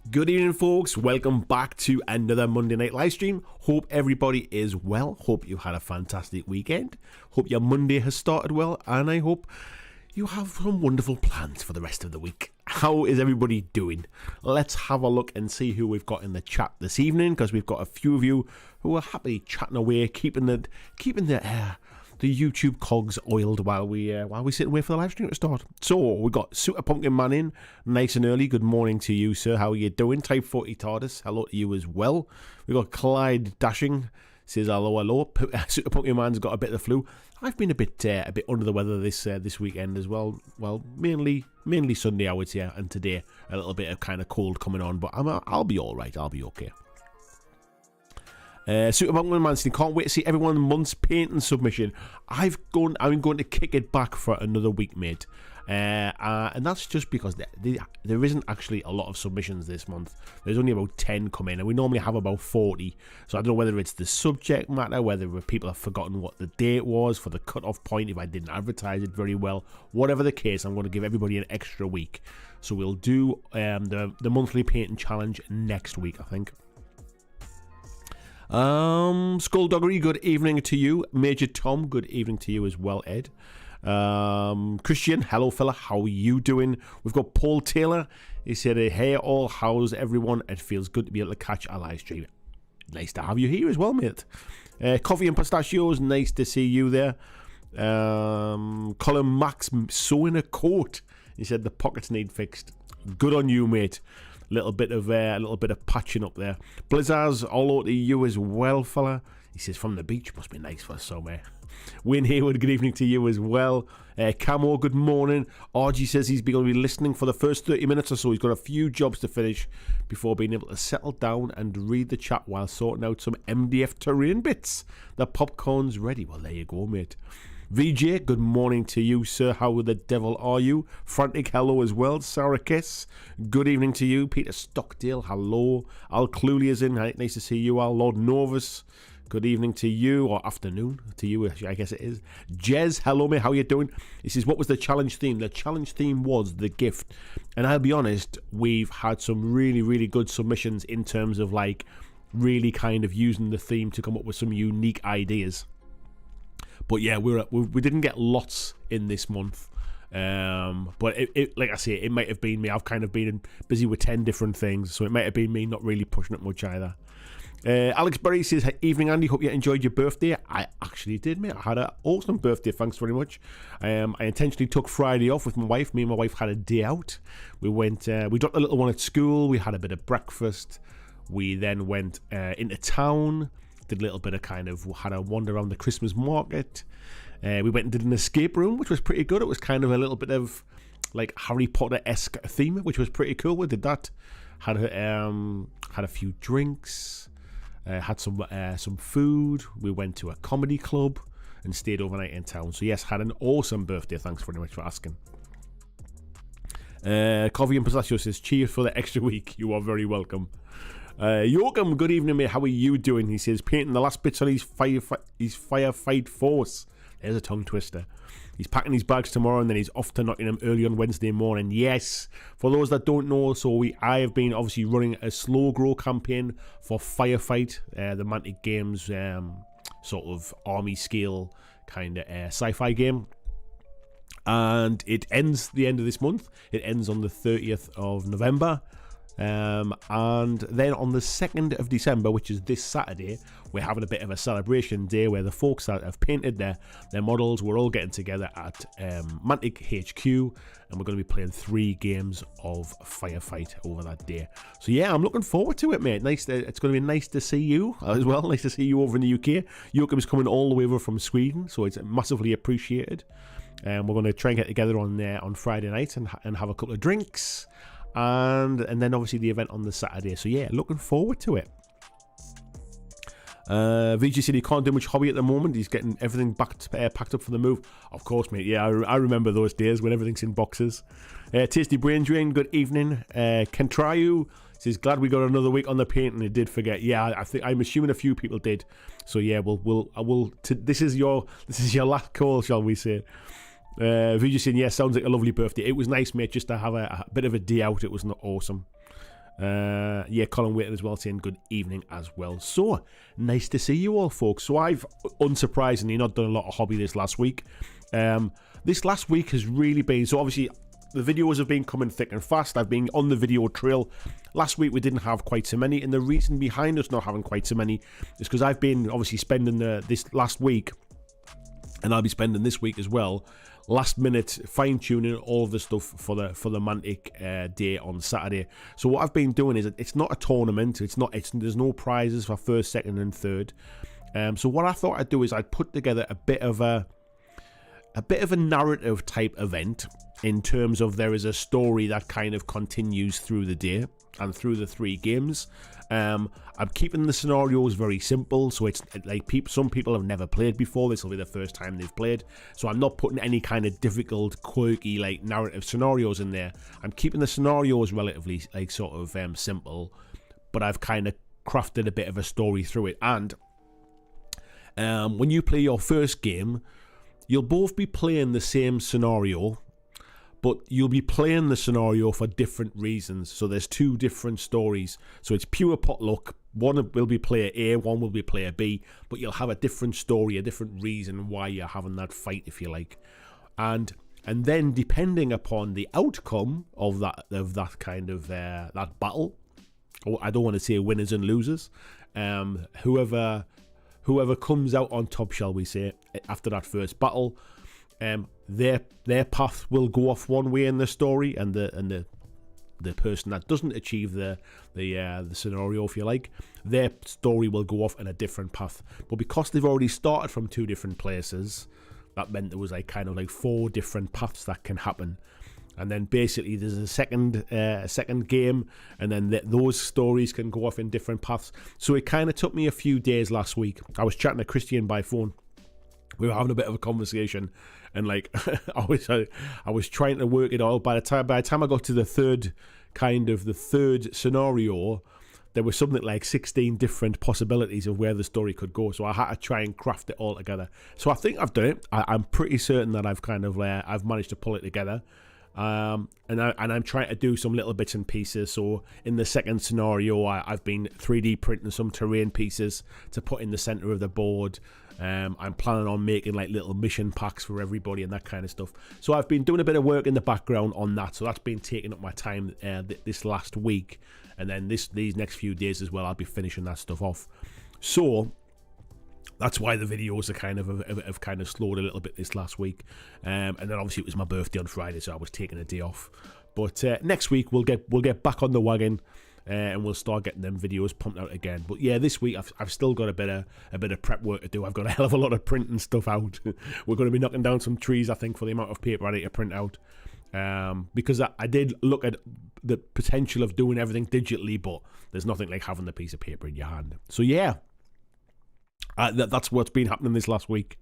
Good evening, folks. Welcome back to another Monday night live stream. Hope everybody is well. Hope you had a fantastic weekend. Hope your Monday has started well, and I hope you have some wonderful plans for the rest of the week. How is everybody doing? Let's have a look and see who we've got in the chat this evening, because we've got a few of you who are happily chatting away, keeping the YouTube cogs oiled while we sit and wait for the live stream to start. So we got Super Pumpkin Man in nice and early. Good morning to you, sir. How are you doing? Type 40 TARDIS. Hello to you as well. We got Clyde Dashing. Says hello. Super Pumpkin Man's got a bit of the flu. I've been a bit under the weather this weekend as well. Well, mainly Sunday I would say, and today a little bit of kind of cold coming on. But I'll be all right. I'll be okay. Super Pumpkin Man saying, can't wait to see everyone month's painting submission. I'm going to kick it back for another week, mate. And that's just because there isn't actually a lot of submissions this month. There's only about 10 come in, and we normally have about 40. So I don't know whether it's the subject matter, whether people have forgotten what the date was for the cut-off point, if I didn't advertise it very well. Whatever the case, I'm going to give everybody an extra week. So we'll do the monthly painting challenge next week, I think. Skullduggery, good evening to you. Major Tom, good evening to you as well, Ed. Christian, hello fella, how are you doing? We've got Paul Taylor. He said, hey all, how's everyone? It feels good to be able to catch a live stream. Nice to have you here as well, mate. Coffee and Pistachios, nice to see you there. Colin Max sewing a coat. He said the pockets need fixed. Good on you, mate. A little bit of patching up there. Blizzards, all to you as well, fella. He says from the beach, must be nice for summer. Wayne Hayward, good evening to you as well. Camo, good morning. RG says he's going to be listening for the first 30 minutes or so. He's got a few jobs to finish before being able to settle down and read the chat while sorting out some MDF terrain bits. The popcorn's ready. Well, there you go, mate. VJ, good morning to you, sir. How the devil are you? Frantic, hello as well. Sarah Kiss, good evening to you. Peter Stockdale, hello. Al Cluley is in. Nice to see you, Al. Lord Novus, good evening to you, or afternoon to you, I guess it is. Jez, hello, mate. How you doing? He says, what was the challenge theme? The challenge theme was the gift. And I'll be honest, we've had some really, really good submissions in terms of like really kind of using the theme to come up with some unique ideas. But yeah, we didn't get lots in this month. But it like I say, it might have been me. I've kind of been busy with 10 different things, so it might have been me not really pushing it much either. Alex Berry says, hey, evening Andy, hope you enjoyed your birthday. I actually did, mate. I had an awesome birthday, thanks very much. I intentionally took Friday off with my wife. Me and my wife had a day out. We went, we dropped the little one at school. We had a bit of breakfast. We then went into town. Did a little bit of had a wander around the Christmas market. We went and did an escape room, which was pretty good. It was kind of a little bit of like Harry Potter-esque theme, which was pretty cool. We did that. Had a few drinks. Had some food. We went to a comedy club and stayed overnight in town. So yes, had an awesome birthday. Thanks very much for asking. Coffee and Pistachio says, cheers for the extra week. You are very welcome. Yoakum, good evening, mate. How are you doing? He says, painting the last bits on his Firefight force. There's a tongue twister. He's packing his bags tomorrow and then he's off to Nottingham early on Wednesday morning. Yes, for those that don't know, I have been obviously running a slow grow campaign for Firefight, the Mantic Games sort of army scale kind of sci-fi game. And it ends the end of this month. It ends on the 30th of November. And then on the 2nd of December, which is this Saturday, we're having a bit of a celebration day where the folks that have painted their models, we're all getting together at Mantic HQ, and we're going to be playing 3 games of Firefight over that day. So yeah, I'm looking forward to it, mate. It's going to be nice to see you as well. Nice to see you over in the UK. Joachim's coming all the way over from Sweden, so it's massively appreciated. We're going to try and get together on Friday night and have a couple of drinks and then obviously the event on the Saturday. So yeah, looking forward to it. VG said he can't do much hobby at the moment. He's getting everything packed up for the move. Of course, mate. Yeah, I remember those days when everything's in boxes. Tasty Brain Drain, good evening. Kentrayu says, glad we got another week on the paint, and it did forget. Yeah, I'm assuming a few people did. So yeah, this is your last call, shall we say? VG saying, yeah, sounds like a lovely birthday. It was nice, mate, just to have a bit of a day out. It was not awesome. Yeah, Colin Waiton as well saying good evening as well. So nice to see you all, folks. So I've unsurprisingly not done a lot of hobby this last week. This last week has really been, so obviously the videos have been coming thick and fast. I've been on the video trail. Last week we didn't have quite so many, and the reason behind us not having quite so many is because I've been obviously spending this last week, and I'll be spending this week as well, last minute fine-tuning all of the stuff for the Mantic day on Saturday. So what I've been doing is, it's not a tournament, there's no prizes for first, second and third. So what I thought I'd do is I'd put together a bit of a narrative type event, in terms of there is a story that kind of continues through the day and through the 3 games. I'm keeping the scenarios very simple, so it's like some people have never played before. This will be the first time they've played, so I'm not putting any kind of difficult, quirky, like narrative scenarios in there. I'm keeping the scenarios relatively like sort of simple, but I've kind of crafted a bit of a story through it. And when you play your first game, you'll both be playing the same scenario, but you'll be playing the scenario for different reasons. So there's 2 different stories. So it's pure potluck. One will be player A, one will be player B, but you'll have a different story, a different reason why you're having that fight, if you like. And then depending upon the outcome of that kind of that battle, or I don't want to say winners and losers, whoever comes out on top, shall we say, after that first battle, their path will go off one way in the story, and the person that doesn't achieve the scenario, if you like, their story will go off in a different path. But because they've already started from 2 different places, that meant there was like kind of like 4 different paths that can happen. And then basically there's a second game, and then those stories can go off in different paths. So it kind of took me a few days last week. I was chatting to Christian by phone. We were having a bit of a conversation, and like I was trying to work it out. By the time I got to the third scenario, there was something like 16 different possibilities of where the story could go. So I had to try and craft it all together. So I think I've done it. I'm pretty certain that I've kind of I've managed to pull it together. And I'm trying to do some little bits and pieces. So in the second scenario, I've been 3D printing some terrain pieces to put in the center of the board. I'm planning on making like little mission packs for everybody and that kind of stuff. So I've been doing a bit of work in the background on that. So that's been taking up my time this last week, and then these next few days as well, I'll be finishing that stuff off. So that's why the videos are have kind of slowed a little bit this last week. And then obviously it was my birthday on Friday, so I was taking a day off. But next week we'll get back on the wagon, and we'll start getting them videos pumped out again. But yeah, this week I've still got a bit of prep work to do. I've got a hell of a lot of printing stuff out. We're going to be knocking down some trees, I think, for the amount of paper I need to print out. Because I did look at the potential of doing everything digitally, but there's nothing like having the piece of paper in your hand. So yeah. That's what's been happening this last week.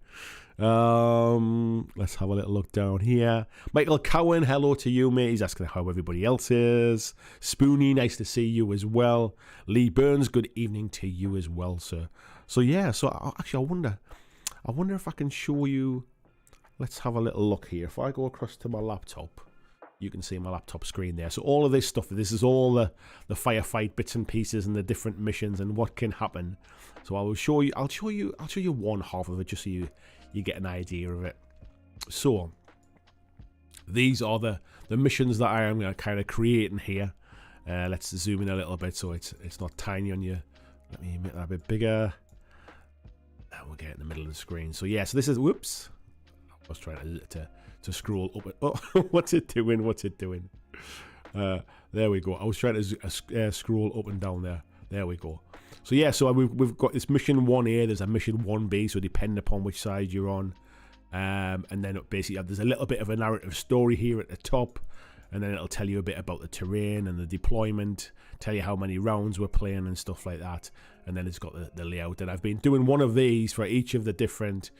Let's have a little look down here. Michael Cowan, hello to you, mate. He's asking how everybody else is. Spoonie, nice to see you as well. Lee Burns, good evening to you as well, sir. So yeah, actually I wonder if I can show you. Let's have a little look here. If I go across to my laptop, you can see my laptop screen there. So all of this stuff, this is all the firefight bits and pieces and the different missions and what can happen. So I'll show you one half of it just so you get an idea of it. So these are the missions that I am kind of creating here. Let's zoom in a little bit so it's not tiny on you. Let me make that a bit bigger. And we'll get in the middle of the screen. So yeah, so this is, whoops, I was trying to scroll up. Oh, what's it doing? There we go. I was trying to scroll up and down there. There we go. So yeah, so we've got this mission 1A. There's a mission 1B. So depending upon which side you're on, and then basically there's a little bit of a narrative story here at the top. and then it'll tell you a bit about the terrain and the deployment, tell you how many rounds we're playing and stuff like that, and then it's got the layout. And I've been doing one of these for each of the different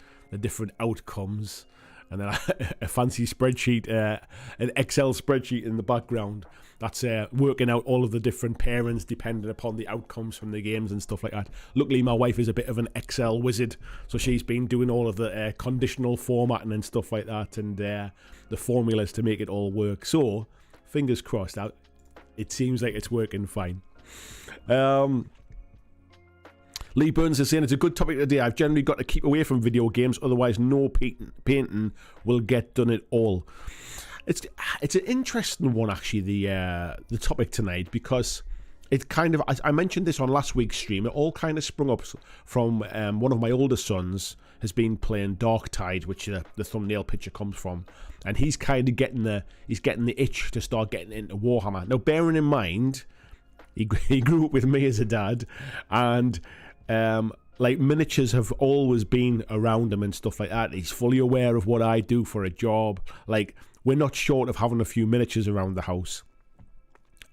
outcomes, and then a fancy spreadsheet, an Excel spreadsheet in the background that's working out all of the different pairings depending upon the outcomes from the games and stuff like that. Luckily, my wife is a bit of an Excel wizard, so she's been doing all of the conditional formatting and stuff like that, and the formulas to make it all work. So, fingers crossed, it seems like it's working fine. Lee Burns is saying, it's a good topic today. I've generally got to keep away from video games, otherwise no painting will get done at all. It's an interesting one, actually, the topic tonight, because it kind of, I mentioned this on last week's stream, it all kind of sprung up from one of my older sons has been playing Darktide, which the thumbnail picture comes from, and he's kind of getting the itch to start getting into Warhammer. Now, bearing in mind, he grew up with me as a dad, and like miniatures have always been around him and stuff like that. He's fully aware of what I do for a job. Like, we're not short of having a few miniatures around the house,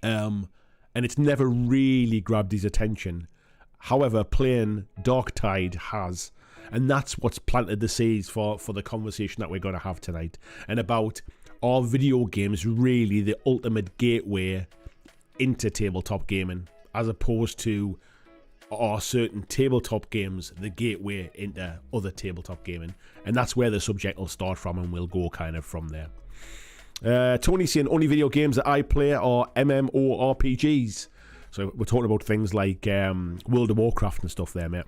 and it's never really grabbed his attention. However, playing Darktide has, and that's what's planted the seeds for the conversation that we're going to have tonight, and about, are video games really the ultimate gateway into tabletop gaming, as opposed to, are certain tabletop games the gateway into other tabletop gaming? And that's where the subject will start from, and we'll go kind of from there. Tony's saying, only video games that I play are MMORPGs. So we're talking about things like World of Warcraft and stuff there, mate.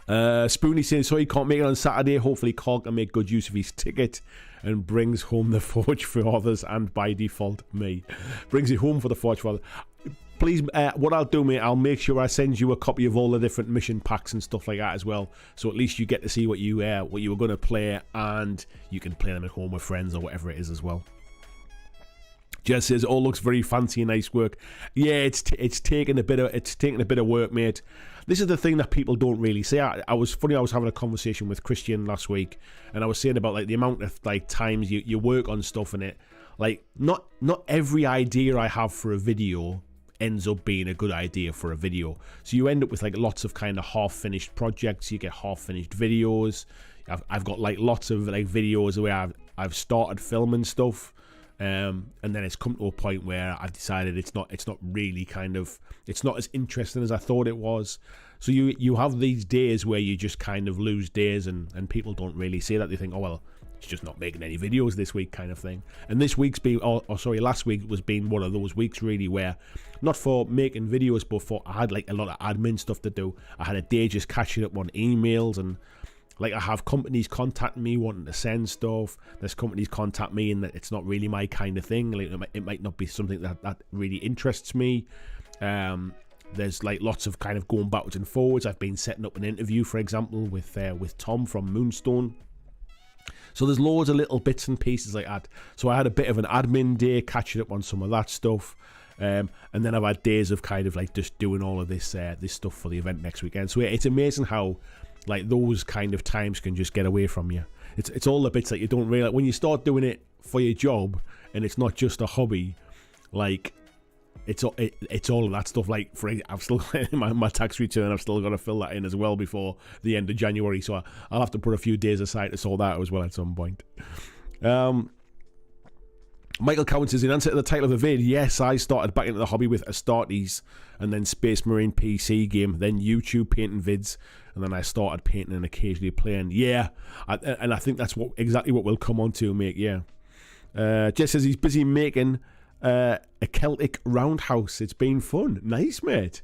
Spoonie saying, so he can't make it on Saturday. Hopefully Carl can make good use of his ticket and brings home the Forge for others, and by default me. Brings it home for the Forge for others. Please, what I'll do, mate, I'll make sure I send you a copy of all the different mission packs and stuff like that as well, so at least you get to see what you were going to play, and you can play them at home with friends or whatever it is as well. Jess says, all looks very fancy and nice work. Yeah, it's taking a bit of work, mate. This is the thing that people don't really say. I was having a conversation with Christian last week, and I was saying about like the amount of like times you work on stuff, in it. Like, not every idea I have for a video ends up being a good idea for a video. So you end up with like lots of kind of half-finished projects. You get half-finished videos. I've got like lots of like videos where I've started filming stuff, and then it's come to a point where I've decided it's not really kind of, it's not as interesting as I thought it was. So you have these days where you just kind of lose days, and people don't really say that. They think, oh well, it's just not making any videos this week, kind of thing. And this week's been, last week was being one of those weeks really where, not for making videos, but for, I had like a lot of admin stuff to do. I had a day just catching up on emails, and like I have companies contacting me wanting to send stuff. There's companies contact me and that it's not really my kind of thing. Like it might not be something that really interests me. There's like lots of kind of going backwards and forwards. I've been setting up an interview, for example, with Tom from Moonstone. So there's loads of little bits and pieces like that. So I had a bit of an admin day catching up on some of that stuff. And then I've had days of kind of like just doing all of this stuff for the event next weekend. So it's amazing how like those kind of times can just get away from you. It's all the bits that you don't realize when you start doing it for your job, and it's not just a hobby. Like it's all of that stuff. Like I've still my tax return. I've still got to fill that in as well before the end of January. So I'll have to put a few days aside to sort that out as well at some point. Michael Cowan says, in answer to the title of the vid, yes, I started back into the hobby with Astartes and then Space Marine PC game, then YouTube painting vids, and then I started painting and occasionally playing. Yeah, and I think that's exactly what we'll come on to, mate. Yeah. Jess says he's busy making a Celtic roundhouse. It's been fun. Nice, mate.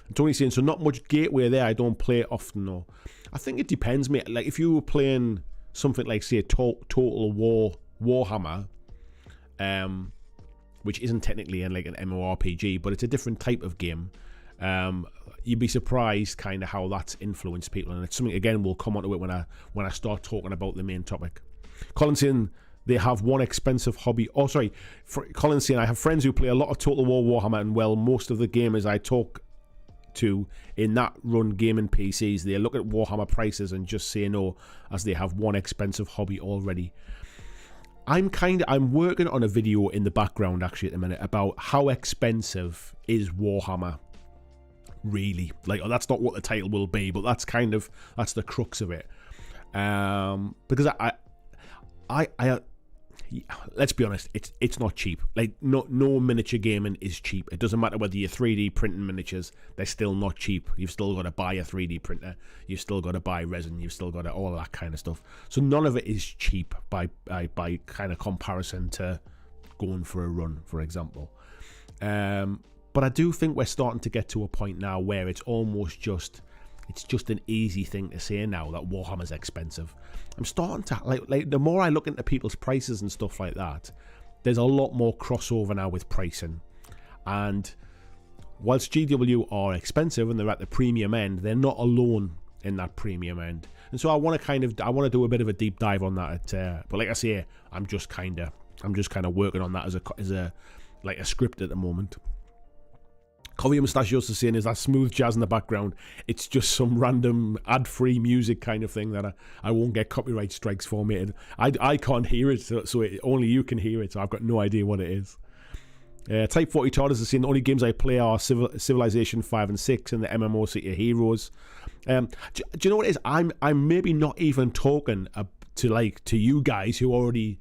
And Tony's saying, so not much gateway there. I don't play it often, though. I think it depends, mate. Like if you were playing something like, say, Total War Warhammer, which isn't technically like an MMORPG, but it's a different type of game. You'd be surprised kind of how that's influenced people, and it's something again we'll come onto it when I start talking about the main topic. Colin's saying they have one expensive hobby. Oh, sorry, Colin's saying I have friends who play a lot of Total War Warhammer, and well, most of the gamers I talk to in that run gaming PCs, they look at Warhammer prices and just say no, as they have one expensive hobby already. I'm working on a video in the background actually at the minute about how expensive is Warhammer really. Like, that's not what the title will be, but that's the crux of it. Because I let's be honest, it's not cheap. Like, no miniature gaming is cheap. It doesn't matter whether you're 3D printing miniatures, they're still not cheap. You've still got to buy a 3D printer, you've still got to buy resin, you've still got to all of that kind of stuff. So none of it is cheap by kind of comparison to going for a run, for example. But I do think we're starting to get to a point now where it's almost just an easy thing to say now that Warhammer's expensive. I'm starting to like the more I look into people's prices and stuff like that, there's a lot more crossover now with pricing. And whilst GW are expensive and they're at the premium end, they're not alone in that premium end. And so I want to do a bit of a deep dive on that. But like I say, I'm just kind of working on that as a script at the moment. Coffee Mustachios is saying, is that smooth jazz in the background? It's just some random ad-free music kind of thing that I won't get copyright strikes for me. I can't hear it, so only you can hear it, so I've got no idea what it is. Type 40 Charters is saying, the only games I play are Civilization 5 and 6 and the MMO City of Heroes. Do you know what it is? I'm maybe not even talking to you guys who already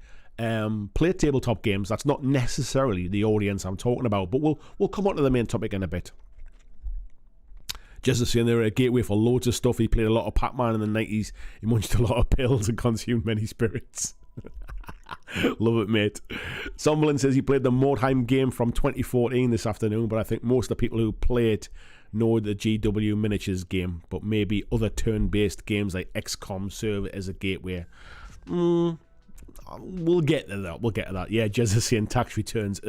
play tabletop games. That's not necessarily the audience I'm talking about, but we'll come on to the main topic in a bit. Just as saying, they're a gateway for loads of stuff. He played a lot of Pac-Man in the 90s. He munched a lot of pills and consumed many spirits. Love it, mate. Somberlin says he played the Mordheim game from 2014 this afternoon, but I think most of the people who play it know the GW miniatures game, but maybe other turn-based games like XCOM serve as a gateway. We'll get to that. Yeah, Jez is saying tax returns.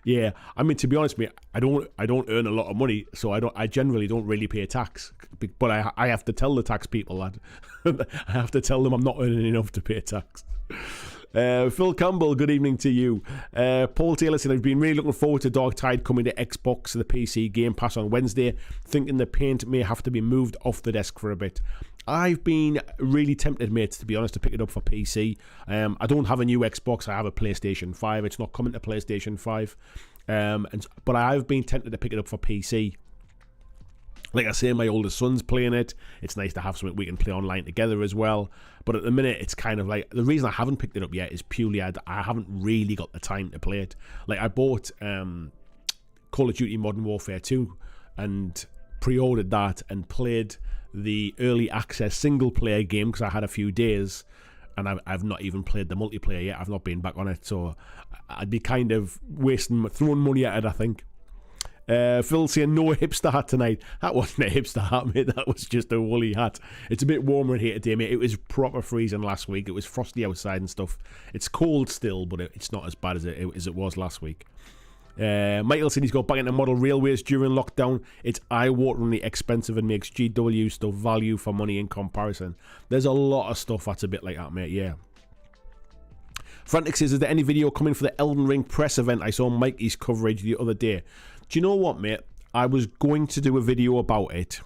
Yeah, I mean, to be honest, mate, I don't earn a lot of money, so I generally don't really pay tax. But I have to tell the tax people that I have to tell them I'm not earning enough to pay tax. Phil Campbell, good evening to you. Paul Taylor said, I've been really looking forward to Dark Tide coming to Xbox, the PC Game Pass on Wednesday, thinking the paint may have to be moved off the desk for a bit. I've been really tempted, mate, to be honest, to pick it up for PC. I don't have a new Xbox, I have a PlayStation 5. It's not coming to PlayStation 5. But I've been tempted to pick it up for PC. Like I say, my oldest son's playing it. It's nice to have something we can play online together as well. But at the minute, it's kind of like, the reason I haven't picked it up yet is purely I haven't really got the time to play it. Like, I bought Call of Duty Modern Warfare 2 and pre-ordered that and played the early access single player game because I had a few days, and I've not even played the multiplayer yet. I've not been back on it, so I'd be kind of throwing money at it, I think. Phil saying no hipster hat tonight. That wasn't a hipster hat, mate. That was just a woolly hat. It's a bit warmer in here today, mate. It was proper freezing last week. It was frosty outside and stuff. It's cold still, but it's not as bad as it was last week. Michael said he's got back into model railways during lockdown. It's eye-wateringly expensive and makes GW stuff value for money in comparison. There's a lot of stuff that's a bit like that, mate, yeah. Frantic says, is there any video coming for the Elden Ring press event? I saw Mikey's coverage the other day. Do you know what, mate? I was going to do a video about it,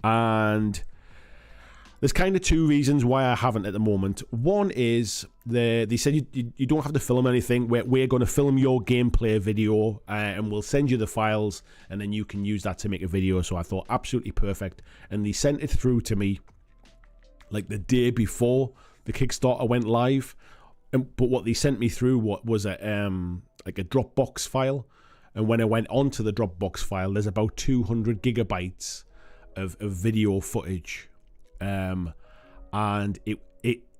and there's kind of two reasons why I haven't at the moment. One is they said you don't have to film anything. We're going to film your gameplay video, and we'll send you the files, and then you can use that to make a video. So I thought, absolutely perfect. And they sent it through to me like the day before the Kickstarter went live. But what they sent me through was a Dropbox file. And when I went onto the Dropbox file, there's about 200 gigabytes of video footage. And it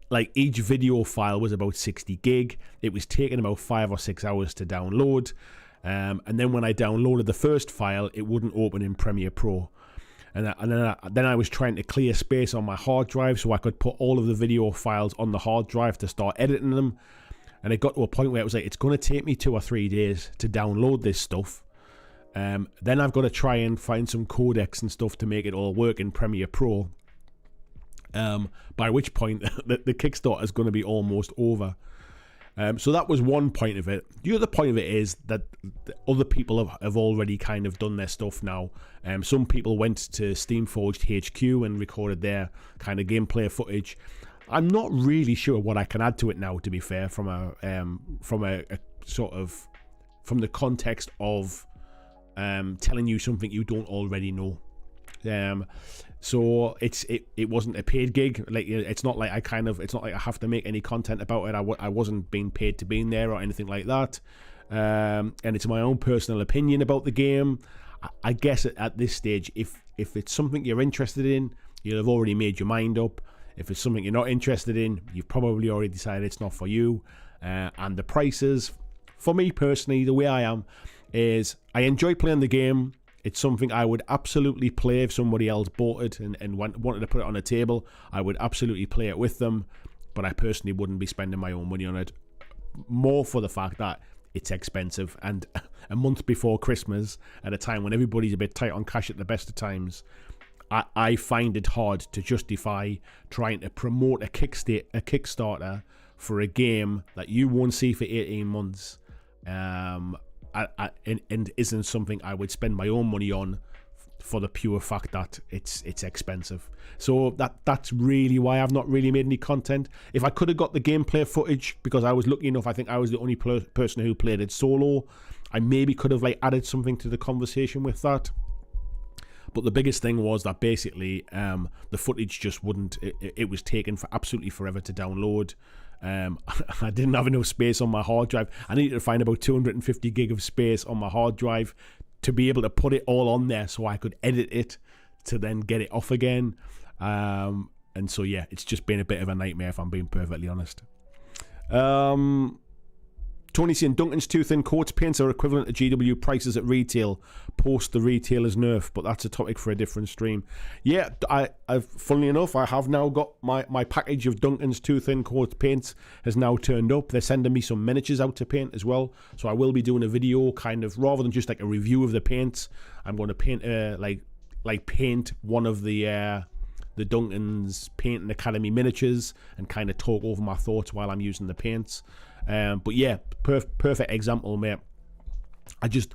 like each video file was about 60 gig. It was taking about 5 or 6 hours to download. And then when I downloaded the first file, it wouldn't open in Premiere Pro. And then I was trying to clear space on my hard drive so I could put all of the video files on the hard drive to start editing them. And it got to a point where it was like, it's going to take me 2 or 3 days to download this stuff. Then I've got to try and find some codecs and stuff to make it all work in Premiere Pro. By which point the Kickstarter is going to be almost over. So that was one point of it. The other point of it is that other people have already kind of done their stuff now. Some people went to Steamforged HQ and recorded their kind of gameplay footage. I'm not really sure what I can add to it now, to be fair, from a sort of, from the context of telling you something you don't already know. So it wasn't a paid gig. Like, it's not like it's not like I have to make any content about it. I wasn't being paid to be in there or anything like that. And it's my own personal opinion about the game. I guess at this stage, if it's something you're interested in, you'll have already made your mind up. If it's something you're not interested in, you've probably already decided it's not for you. And the prices, for me personally, the way I am, is I enjoy playing the game. It's something I would absolutely play if somebody else bought it and wanted to put it on a table. I would absolutely play it with them, but I personally wouldn't be spending my own money on it. More for the fact that it's expensive, and a month before Christmas, at a time when everybody's a bit tight on cash at the best of times, I find it hard to justify trying to promote a Kickstarter for a game that you won't see for 18 months, and isn't something I would spend my own money on for the pure fact that it's expensive. So that's really why I've not really made any content. If I could have got the gameplay footage, because I was lucky enough, I think I was the only person who played it solo, I maybe could have like added something to the conversation with that. But the biggest thing was that basically the footage just wouldn't, it was taking for absolutely forever to download. I didn't have enough space on my hard drive. I needed to find about 250 gig of space on my hard drive to be able to put it all on there so I could edit it to then get it off again. And so yeah, it's just been a bit of a nightmare, if I'm being perfectly honest. Tony saying Duncan's too thin coats paints are equivalent to GW prices at retail post the retailer's nerf, but that's a topic for a different stream. Yeah, I've funnily enough, I have now got my package of Duncan's too thin coats paints has now turned up. They're sending me some miniatures out to paint as well, so I will be doing a video kind of, rather than just like a review of the paints, I'm going to paint like paint one of the Duncan's Painting Academy miniatures and kind of talk over my thoughts while I'm using the paints. But yeah, perfect example, mate. I just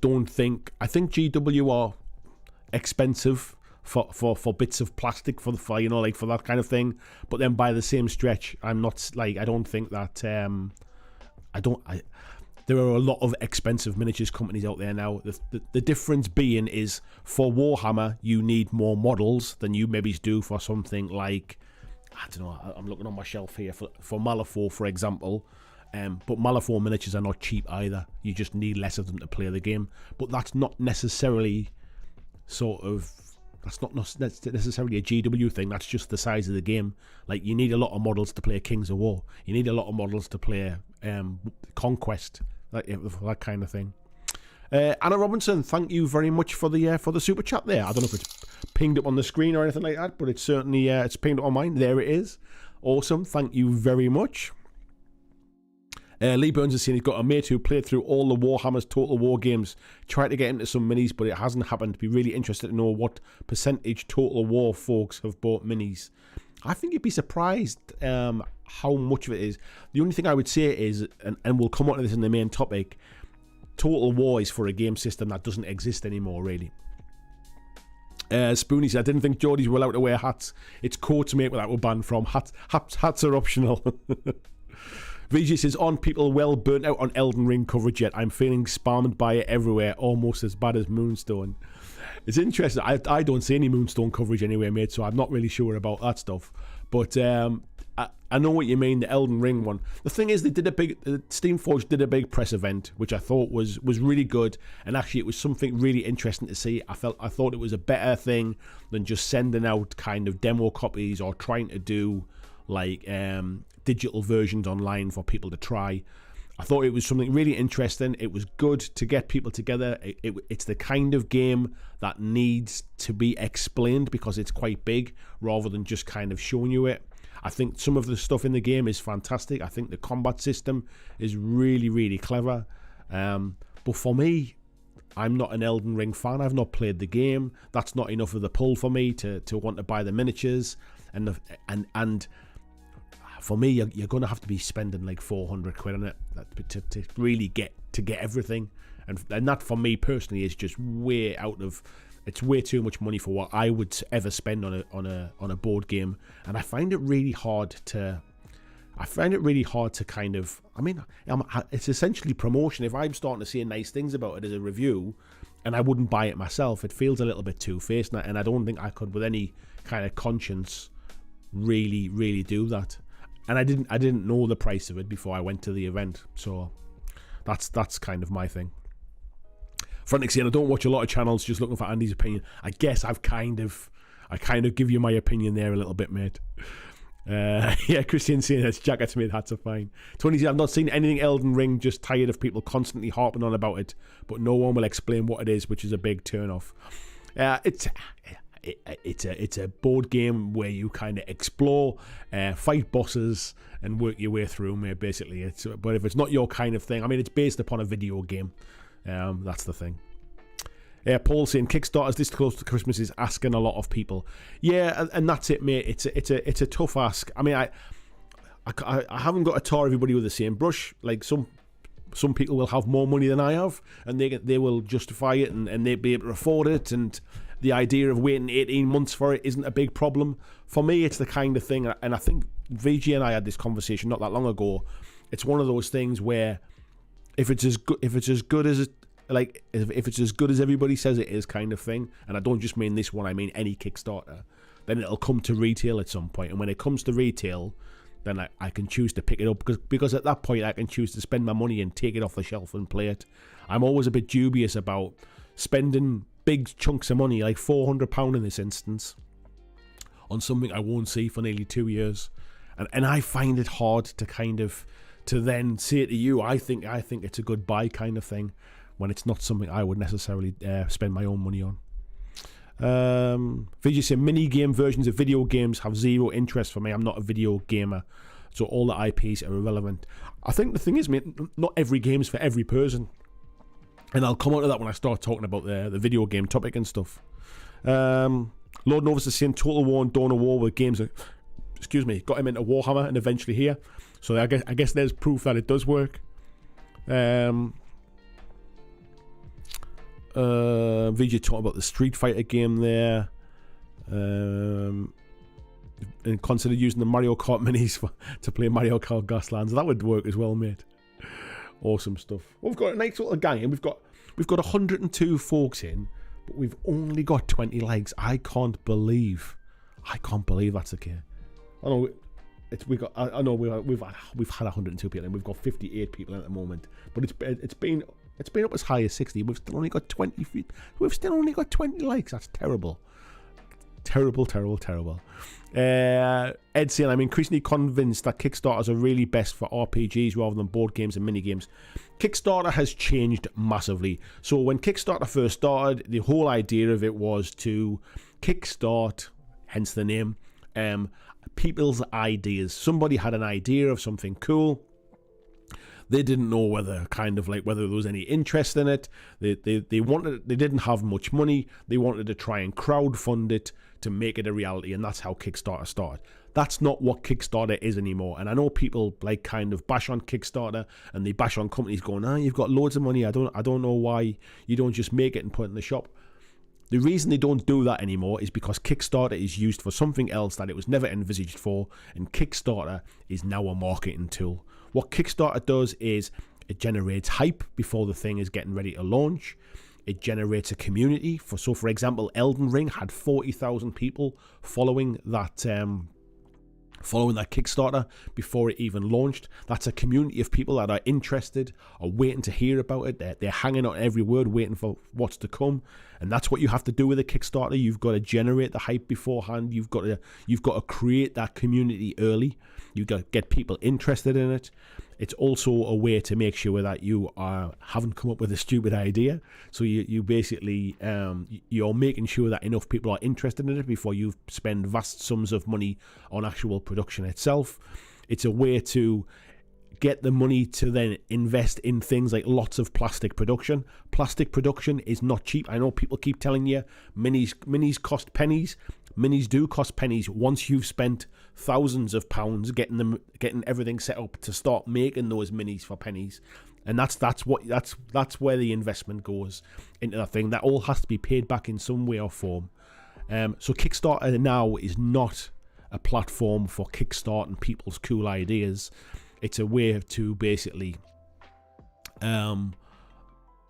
don't think, I think GW are expensive for bits of plastic for you know, like for that kind of thing. But then by the same stretch, I'm not like, I don't think that there are a lot of expensive miniatures companies out there now. The difference being is, for Warhammer, you need more models than you maybe do for something like, I don't know, I'm looking on my shelf here for Malifaux, for example. But Malifaux miniatures are not cheap either. You just need less of them to play the game. But that's not necessarily that's not necessarily a GW thing. That's just the size of the game. Like, you need a lot of models to play Kings of War. You need a lot of models to play Conquest, like that kind of thing. Anna Robinson, thank you very much for the super chat there. I don't know if it's pinged up on the screen or anything like that, but it's certainly it's pinged up on mine. There it is. Awesome. Thank you very much. Lee Burns has seen he's got a mate who played through all the Warhammer's Total War games, tried to get into some minis, but it hasn't happened. Be really interested to know what percentage Total War folks have bought minis. I think you'd be surprised how much of it is. The only thing I would say is, and we'll come on to this in the main topic, Total War is for a game system that doesn't exist anymore, really. Spoonie said, I didn't think Geordies were allowed to wear hats. It's coats, mate, that we're banned from. Hats are optional. VJ says, on people well burnt out on Elden Ring coverage yet. I'm feeling spammed by it everywhere, almost as bad as Moonstone. It's interesting. I don't see any Moonstone coverage anywhere, mate, so I'm not really sure about that stuff. But I know what you mean, the Elden Ring one. The thing is, they did Steamforged did a big press event, which I thought was really good, and actually it was something really interesting to see. I thought it was a better thing than just sending out kind of demo copies or trying to do like digital versions online for people to try. I thought it was something really interesting. It was good to get people together. It's the kind of game that needs to be explained because it's quite big, rather than just kind of showing you it. I think some of the stuff in the game is fantastic. I think the combat system is really, really clever. But for me, I'm not an Elden Ring fan. I've not played the game. That's not enough of the pull for me to want to buy the miniatures. And for me, you're going to have to be spending like 400 quid on it to really get everything. And that, for me personally, is just way out of It's way too much money for what I would ever spend on a board game, and I find it really hard to. Kind of. I mean, it's essentially promotion. If I'm starting to say nice things about it as a review, and I wouldn't buy it myself, it feels a little bit two-faced, and I don't think I could, with any kind of conscience, really do that. And I didn't know the price of it before I went to the event, so that's kind of my thing. Frantic saying, I don't watch a lot of channels, just looking for Andy's opinion. I guess I kind of give you my opinion there a little bit, mate. Yeah, Christian saying that's jackets made hats are fine. Tony says, I've not seen anything Elden Ring, just tired of people constantly harping on about it, but no one will explain what it is, which is a big turn off. It's a board game where you kind of explore, fight bosses, and work your way through, mate, basically. But if it's not your kind of thing, I mean, it's based upon a video game. That's the thing. Paul saying Kickstarters this close to Christmas is asking a lot of people. Yeah, and that's it, mate. It's a tough ask. I mean, I haven't got to tar everybody with the same brush. Like some people will have more money than I have, and they will justify it, and they'll be able to afford it, and the idea of waiting 18 months for it isn't a big problem. For me, it's the kind of thing, and I think VG and I had this conversation not that long ago. It's one of those things where if it's as good as everybody says it is, kind of thing, and I don't just mean this one, I mean any Kickstarter, then it'll come to retail at some point. And when it comes to retail, then I can choose to pick it up, because at that point I can choose to spend my money and take it off the shelf and play it. I'm always a bit dubious about spending big chunks of money, like £400 in this instance, on something I won't see for nearly 2 years. And I find it hard to then say to you, I think it's a good buy kind of thing, when it's not something I would necessarily spend my own money on. Vijay said, mini game versions of video games have zero interest for me. I'm not a video gamer, so all the IPs are irrelevant. I think the thing is, mate, not every game's for every person, and I'll come on to that when I start talking about the video game topic and stuff. Lord Novus is saying Total War and Dawn of War were games that, got him into Warhammer and eventually here. So I guess there's proof that it does work. VJ talking about the Street Fighter game there, and consider using the Mario Kart minis to play Mario Kart Gaslands. That would work as well, mate. Awesome stuff. Well, we've got a nice little gang, and we've got 102 folks in, but we've only got 20 likes. I can't believe that's the case. I know we've had 102 people, and we've got 58 people at the moment, but it's been up as high as 60. We've still only got 20 likes. That's terrible. Terrible. Ed saying, I'm increasingly convinced that Kickstarters are really best for RPGs rather than board games and minigames. Kickstarter has changed massively. So when Kickstarter first started, the whole idea of it was to kickstart, hence the name, people's ideas. Somebody had an idea of something cool. They didn't know whether there was any interest in it. They didn't have much money. They wanted to try and crowdfund it to make it a reality, and that's how Kickstarter started. That's not what Kickstarter is anymore. And I know people kind of bash on Kickstarter, and they bash on companies going, you've got loads of money. I don't know why you don't just make it and put it in the shop. The reason they don't do that anymore is because Kickstarter is used for something else that it was never envisaged for, and Kickstarter is now a marketing tool. What Kickstarter does is it generates hype before the thing is getting ready to launch. It generates a community. For example, Elden Ring had 40,000 people following that Kickstarter before it even launched. That's a community of people that are interested, are waiting to hear about it. They're hanging on every word, waiting for what's to come. And that's what you have to do with a Kickstarter. You've got to generate the hype beforehand. You've got to create that community early. You've got to get people interested in it. It's also a way to make sure that you haven't come up with a stupid idea. So you basically, you're making sure that enough people are interested in it before you spend vast sums of money on actual production itself. It's a way to get the money to then invest in things like lots of plastic production. Plastic production is not cheap. I know people keep telling you minis cost pennies. Minis do cost pennies once you've spent thousands of pounds getting everything set up to start making those minis for pennies. And that's where the investment goes into that thing. That all has to be paid back in some way or form. So Kickstarter now is not a platform for kickstarting people's cool ideas. It's a way to basically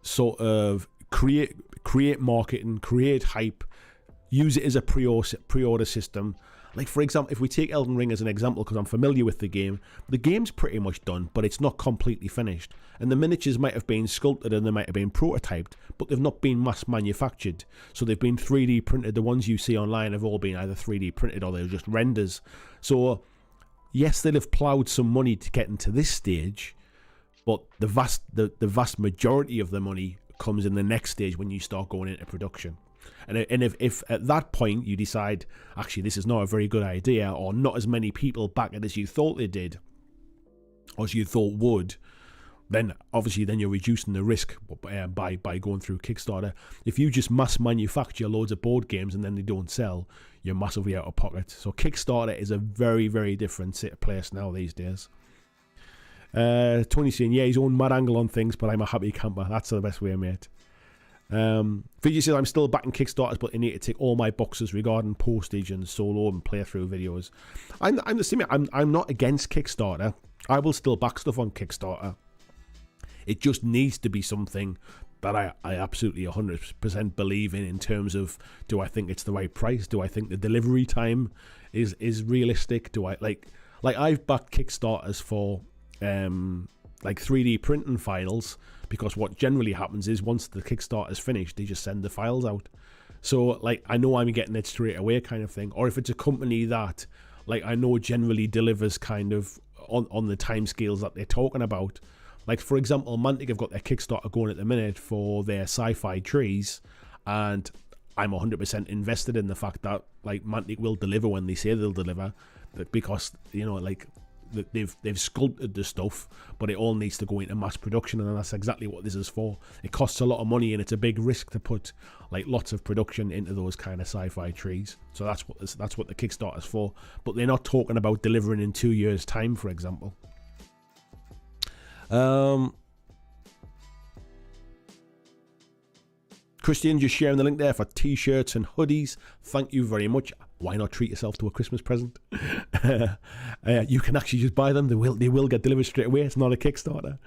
sort of create marketing, create hype, use it as a pre-order system. Like, for example, if we take Elden Ring as an example, because I'm familiar with the game's pretty much done, but it's not completely finished. And the miniatures might have been sculpted and they might have been prototyped, but they've not been mass manufactured. So they've been 3D printed. The ones you see online have all been either 3D printed or they're just renders. So yes, they'll have ploughed some money to get into this stage, but the vast majority of the money comes in the next stage when you start going into production. And if at that point you decide, actually, this is not a very good idea, or not as many people back it as you thought they did, or as you thought would, then obviously you're reducing the risk by going through Kickstarter. If you just mass manufacture loads of board games and then they don't sell, you're massively out of pocket. So Kickstarter is a very, very different place now these days. Tony's saying, yeah, he's own mad angle on things, but I'm a happy camper. That's the best way, mate. Fiji says, I'm still backing Kickstarters, but I need to tick all my boxes regarding postage and solo and playthrough videos. I'm the same. I'm not against Kickstarter. I will still back stuff on Kickstarter. It just needs to be something that I absolutely 100% believe in terms of, do I think it's the right price? Do I think the delivery time is realistic? Do I like I've backed Kickstarters for like 3D printing files, because what generally happens is once the Kickstarter is finished, they just send the files out. So like, I know I'm getting it straight away kind of thing. Or if it's a company that like I know generally delivers kind of on the timescales that they're talking about. Like, for example, Mantic have got their Kickstarter going at the minute for their sci-fi trees, and I'm 100% invested in the fact that like Mantic will deliver when they say they'll deliver, because you know, like, they've sculpted the stuff, but it all needs to go into mass production, and that's exactly what this is for. It costs a lot of money, and it's a big risk to put like lots of production into those kind of sci-fi trees. So that's what the Kickstarter's for. But they're not talking about delivering in 2 years' time, for example. Christian just sharing the link there for t-shirts and hoodies. Thank you very much. Why not treat yourself to a Christmas present? You can actually just buy them. They will get delivered straight away. It's not a Kickstarter.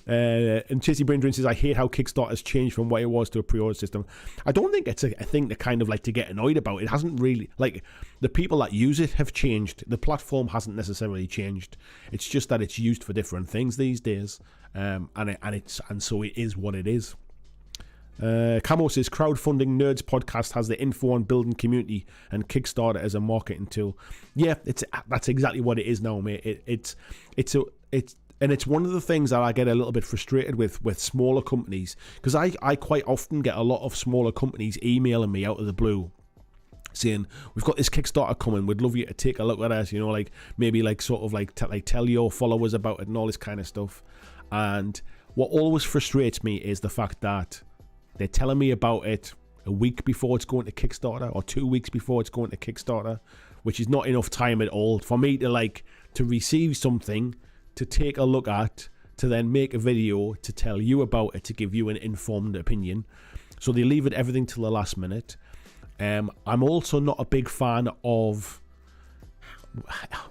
And Chasey Brain Drain says, I hate how Kickstarter's changed from what it was to a pre-order system. I don't think it's a thing to kind of like to get annoyed about. It hasn't really, like, the people that use it have changed. The platform hasn't necessarily changed. It's just that it's used for different things these days. And so it is what it is. Camo says, crowdfunding nerds podcast has the info on building community and Kickstarter as a marketing tool. Yeah, that's exactly what it is now, mate. It's one of the things that I get a little bit frustrated with smaller companies, because I quite often get a lot of smaller companies emailing me out of the blue saying, we've got this Kickstarter coming, we'd love you to take a look at it, you know, like maybe like sort of like tell your followers about it and all this kind of stuff. And what always frustrates me is the fact that they're telling me about it a week before it's going to Kickstarter, or 2 weeks before it's going to Kickstarter, which is not enough time at all for me to receive something, to take a look at, to then make a video to tell you about it, to give you an informed opinion. So they leave it everything till the last minute. I'm also not a big fan of,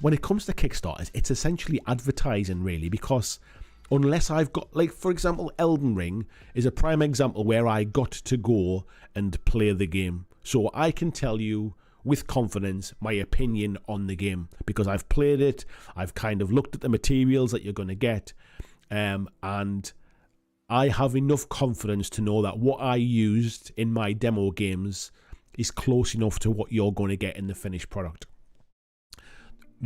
when it comes to Kickstarters, it's essentially advertising, really, because unless I've got, like, for example, Elden Ring is a prime example where I got to go and play the game. So I can tell you with confidence my opinion on the game, because I've played it, I've kind of looked at the materials that you're going to get, and I have enough confidence to know that what I used in my demo games is close enough to what you're going to get in the finished product.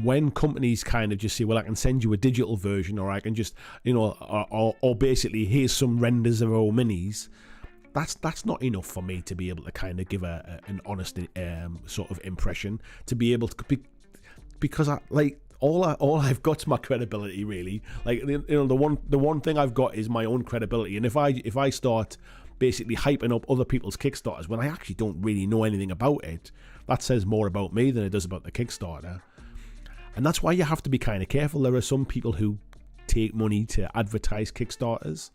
When companies kind of just say, well, I can send you a digital version, or I can just, you know, or basically here's some renders of our minis, that's not enough for me to be able to kind of give an honest sort of impression, to be able to, because I like all I've got's my credibility, really. Like, you know, the one thing I've got is my own credibility, and if I start basically hyping up other people's Kickstarters when I actually don't really know anything about it, that says more about me than it does about the Kickstarter. And that's why you have to be kind of careful. There are some people who take money to advertise Kickstarters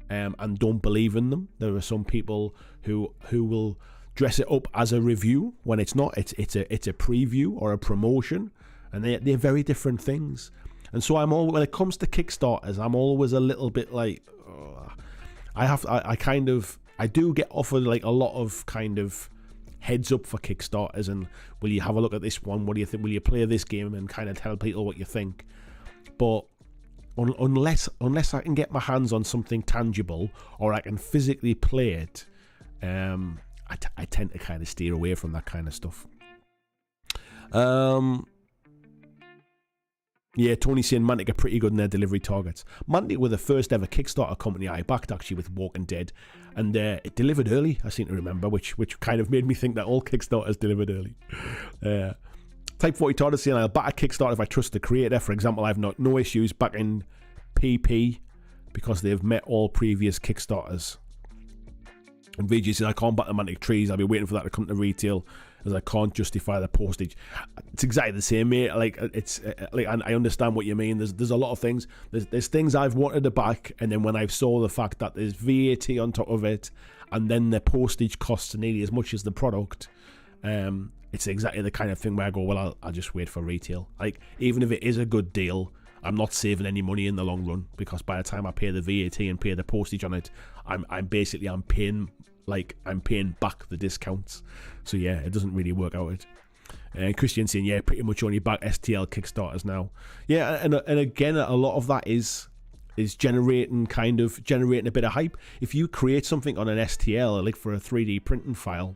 and don't believe in them. There are some people who will dress it up as a review when it's not. It's a preview or a promotion, and they're very different things. And so when it comes to Kickstarters, I'm always a little bit like, I do get offered like a lot of kind of heads up for Kickstarters, and will you have a look at this one? What do you think? Will you play this game and kind of tell people what you think? But unless I can get my hands on something tangible or I can physically play it, I tend to kind of steer away from that kind of stuff. Yeah, Tony's saying Mantic are pretty good in their delivery targets. Mantic were the first ever Kickstarter company I backed, actually, with Walking Dead, and it delivered early, I seem to remember, which kind of made me think that all Kickstarters delivered early. Type 40 Tard is saying, I'll back a Kickstarter if I trust the creator. For example, I've no issues backing PP because they've met all previous Kickstarters. And VG says, I can't back the Mantic trees. I'll be waiting for that to come to retail, as I can't justify the postage. It's exactly the same, mate. Like, it's like, I understand what you mean. There's a lot of things. There's things I've wanted to back, and then when I saw the fact that there's VAT on top of it, and then the postage costs nearly as much as the product, it's exactly the kind of thing where I go, well, I'll just wait for retail. Like, even if it is a good deal, I'm not saving any money in the long run, because by the time I pay the VAT and pay the postage on it, I'm paying back the discounts. So yeah, it doesn't really work out. And Christian saying, yeah, pretty much only back STL Kickstarters now. Yeah, and again, a lot of that is generating a bit of hype. If you create something on an STL, like for a 3D printing file,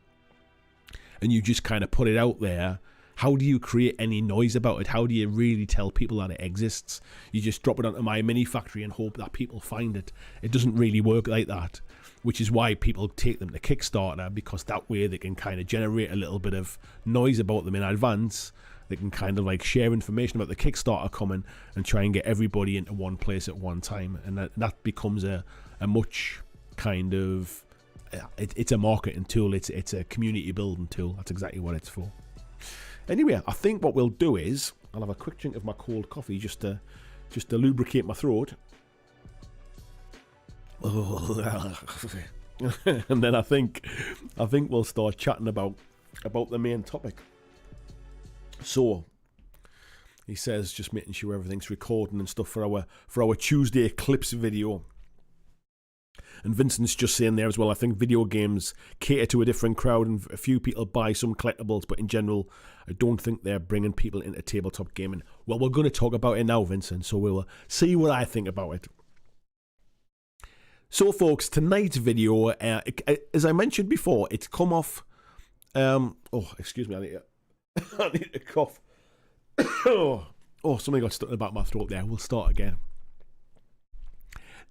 and you just kind of put it out there, how do you create any noise about it? How do you really tell people that it exists? You just drop it onto My Mini Factory and hope that people find it. It doesn't really work like that, which is why people take them to Kickstarter, because that way they can kind of generate a little bit of noise about them in advance. They can kind of like share information about the Kickstarter coming and try and get everybody into one place at one time. And that becomes a much kind of... It's a marketing tool. It's a community building tool. That's exactly what it's for. Anyway, I think what we'll do is I'll have a quick drink of my cold coffee just to lubricate my throat. And then I think we'll start chatting about the main topic. So he says, just making sure everything's recording and stuff for our Tuesday Eclipse video. And Vincent's just saying there as well, I think video games cater to a different crowd, and a few people buy some collectibles, but in general, I don't think they're bringing people into tabletop gaming. Well, we're going to talk about it now, Vincent, so we'll see what I think about it. So, folks, tonight's video, as I mentioned before, it's come off... excuse me, I need to cough. Something got stuck in the back of my throat there. We'll start again.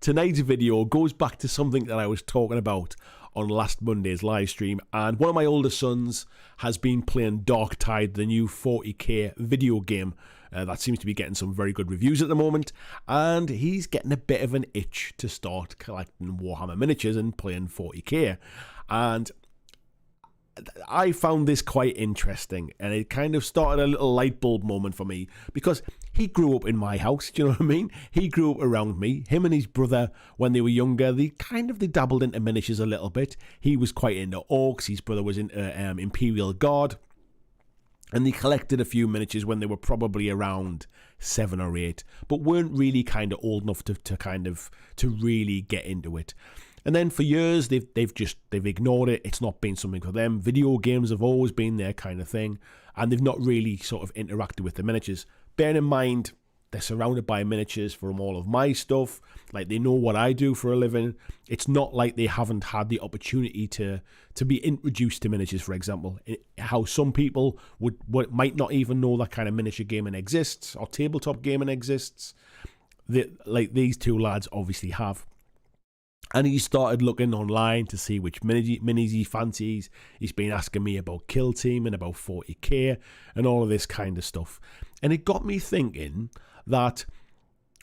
Tonight's video goes back to something that I was talking about on last Monday's live stream, and one of my older sons has been playing Dark Tide, the new 40k video game that seems to be getting some very good reviews at the moment, and he's getting a bit of an itch to start collecting Warhammer miniatures and playing 40k, and I found this quite interesting, and it kind of started a little light bulb moment for me, because he grew up in my house, do you know what I mean? He grew up around me. Him and his brother, when they were younger, they dabbled into miniatures a little bit. He was quite into orcs, his brother was into Imperial Guard, and they collected a few miniatures when they were probably around 7 or 8, but weren't really kind of old enough to really get into it. And then for years, they've ignored it. It's not been something for them. Video games have always been their kind of thing, and they've not really sort of interacted with the miniatures. Bearing in mind, they're surrounded by miniatures from all of my stuff. Like, they know what I do for a living. It's not like they haven't had the opportunity to be introduced to miniatures, for example. How some people might not even know that kind of miniature gaming exists, or tabletop gaming exists. Like these two lads obviously have. And he started looking online to see which minis he fancies. He's been asking me about Kill Team and about 40k and all of this kind of stuff. And it got me thinking that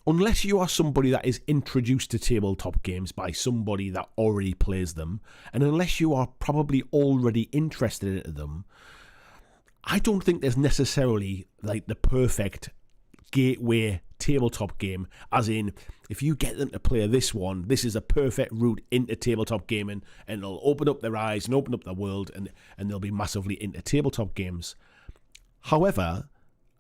unless you are somebody that is introduced to tabletop games by somebody that already plays them, and unless you are probably already interested in them, I don't think there's necessarily like the perfect gateway tabletop game, as in, if you get them to play this one, this is a perfect route into tabletop gaming, and it'll open up their eyes and open up their world, and they'll be massively into tabletop games. However,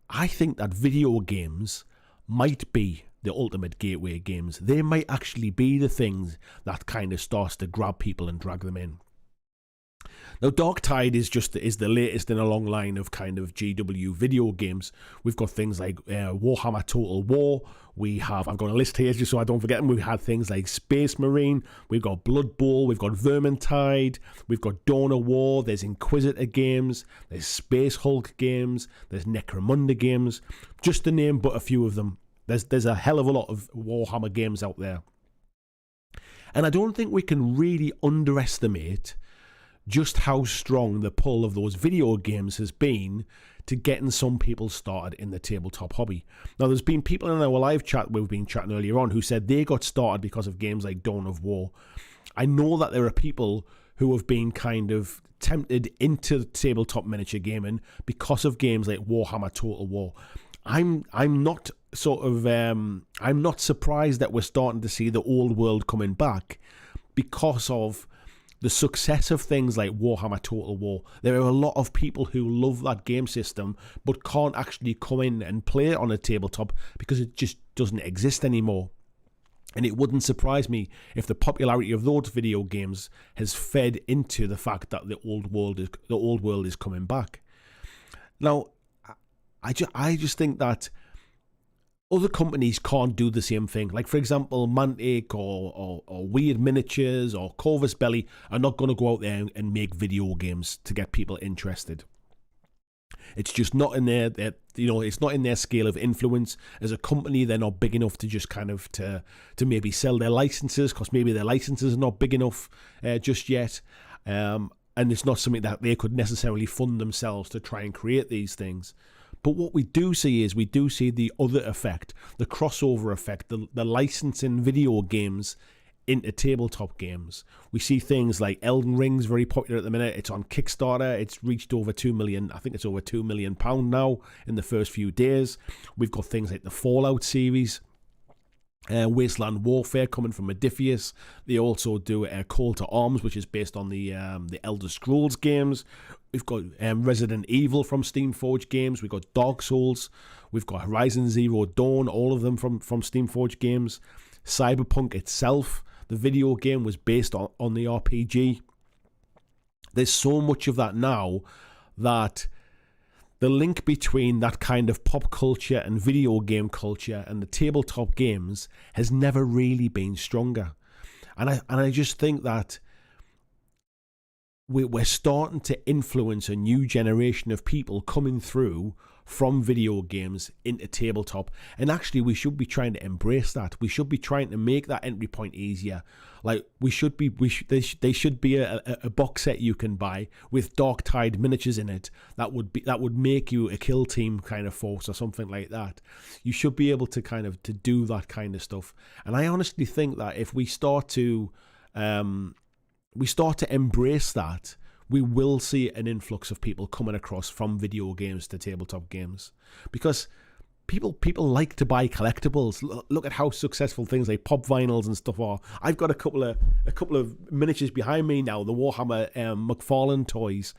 I think that video games might be the ultimate gateway games. They might actually be the things that kind of starts to grab people and drag them in. Now, Darktide is the latest in a long line of kind of GW video games. We've got things like Warhammer Total War. I've got a list here just so I don't forget them. We've had things like Space Marine. We've got Blood Bowl. We've got Vermintide. We've got Dawn of War. There's Inquisitor games. There's Space Hulk games. There's Necromunda games. Just to name but a few of them. There's a hell of a lot of Warhammer games out there. And I don't think we can really underestimate just how strong the pull of those video games has been to getting some people started in the tabletop hobby. Now, there's been people in our live chat we've been chatting earlier on who said they got started because of games like Dawn of War. I know that there are people who have been kind of tempted into tabletop miniature gaming because of games like Warhammer Total War. I'm not surprised that we're starting to see the old world coming back because of the success of things like Warhammer Total War. There are a lot of people who love that game system but can't actually come in and play it on a tabletop because it just doesn't exist anymore. And it wouldn't surprise me if the popularity of those video games has fed into the fact that the old world is coming back. Now, I just think that other companies can't do the same thing. Like, for example, Mantic or Weird Miniatures or Corvus Belly are not going to go out there and make video games to get people interested. It's just not in their, it's not in their scale of influence. As a company, they're not big enough to just kind of to maybe sell their licenses, because maybe their licenses are not big enough just yet. And it's not something that they could necessarily fund themselves to try and create these things. But what we do see is the other effect, the crossover effect, the licensing video games into tabletop games. We see things like Elden Ring's very popular at the minute. It's on Kickstarter. It's reached over 2 million. I think it's over £2 million now in the first few days. We've got things like the Fallout series. Wasteland Warfare coming from Modiphius. They also do Call to Arms, which is based on the Elder Scrolls games. We've got Resident Evil from Steamforged Games. We've got Dark Souls. We've got Horizon Zero Dawn, all of them from Steamforged Games. Cyberpunk itself, the video game, was based on the RPG. There's so much of that now that the link between that kind of pop culture and video game culture and the tabletop games has never really been stronger. And I just think that we're starting to influence a new generation of people coming through from video games into tabletop. And actually, we should be trying to embrace that. We should be trying to make that entry point easier. Like, there should be a box set you can buy with Darktide miniatures in it that would make you a kill team kind of force or something like that. You should be able to kind of to do that kind of stuff. And I honestly think that if we start to embrace that, we will see an influx of people coming across from video games to tabletop games, because people like to buy collectibles. Look at how successful things like pop vinyls and stuff are. I've got a couple of miniatures behind me now, the Warhammer McFarlane toys.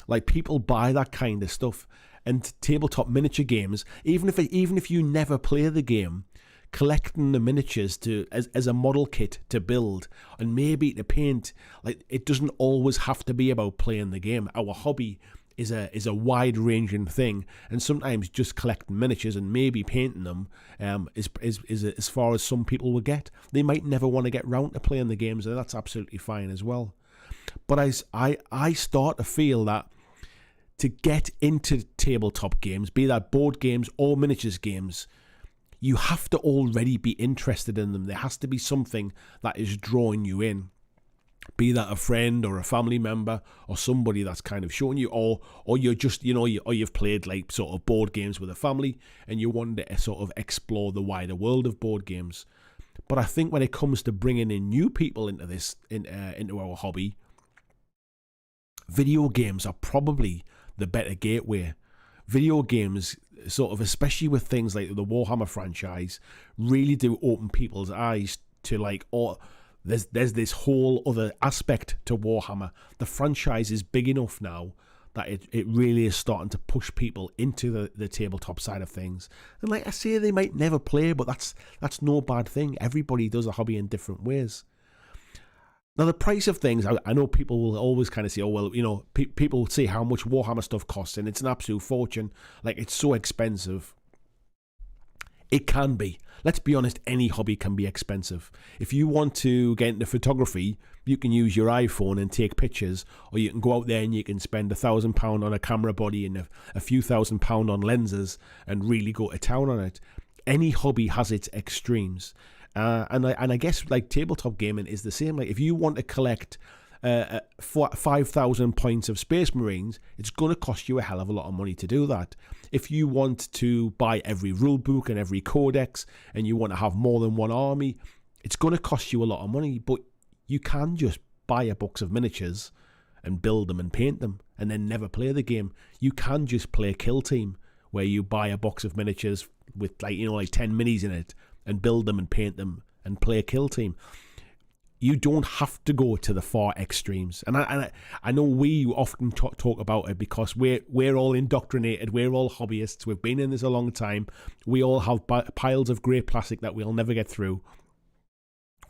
Like, people buy that kind of stuff. And tabletop miniature games, even if you never play the game, collecting the miniatures as a model kit to build and maybe to paint, like, it doesn't always have to be about playing the game. Our hobby is a wide ranging thing, and sometimes just collecting miniatures and maybe painting them is as far as some people will get. They might never want to get round to playing the games, and that's absolutely fine as well. But I start to feel that to get into tabletop games, be that board games or miniatures games, you have to already be interested in them. There has to be something that is drawing you in. Be that a friend or a family member or somebody that's kind of showing you, or you're just, or you've played like sort of board games with a family and you want to sort of explore the wider world of board games. But I think when it comes to bringing in new people into this, into our hobby, video games are probably the better gateway. Video games sort of, especially with things like the Warhammer franchise, really do open people's eyes to like, oh, there's this whole other aspect to Warhammer. The franchise is big enough now that it really is starting to push people into the tabletop side of things. And like I say, they might never play, but that's no bad thing. Everybody does a hobby in different ways. Now, the price of things, I know people will always kind of say, oh, well, you know, people say how much Warhammer stuff costs, and it's an absolute fortune. Like, it's so expensive. It can be. Let's be honest, any hobby can be expensive. If you want to get into photography, you can use your iPhone and take pictures, or you can go out there and you can spend £1,000 on a camera body and a few £1,000 on lenses and really go to town on it. Any hobby has its extremes. And I guess like tabletop gaming is the same. Like if you want to collect 5,000 points of Space Marines, it's going to cost you a hell of a lot of money to do that. If you want to buy every rule book and every codex, and you want to have more than one army, it's going to cost you a lot of money. But you can just buy a box of miniatures and build them and paint them and then never play the game. You can just play Kill Team, where you buy a box of miniatures with like 10 minis in it and build them and paint them and play Kill Team. You don't have to go to the far extremes. And I know we often talk about it because we're all indoctrinated. We're all hobbyists. We've been in this a long time. We all have piles of grey plastic that we'll never get through.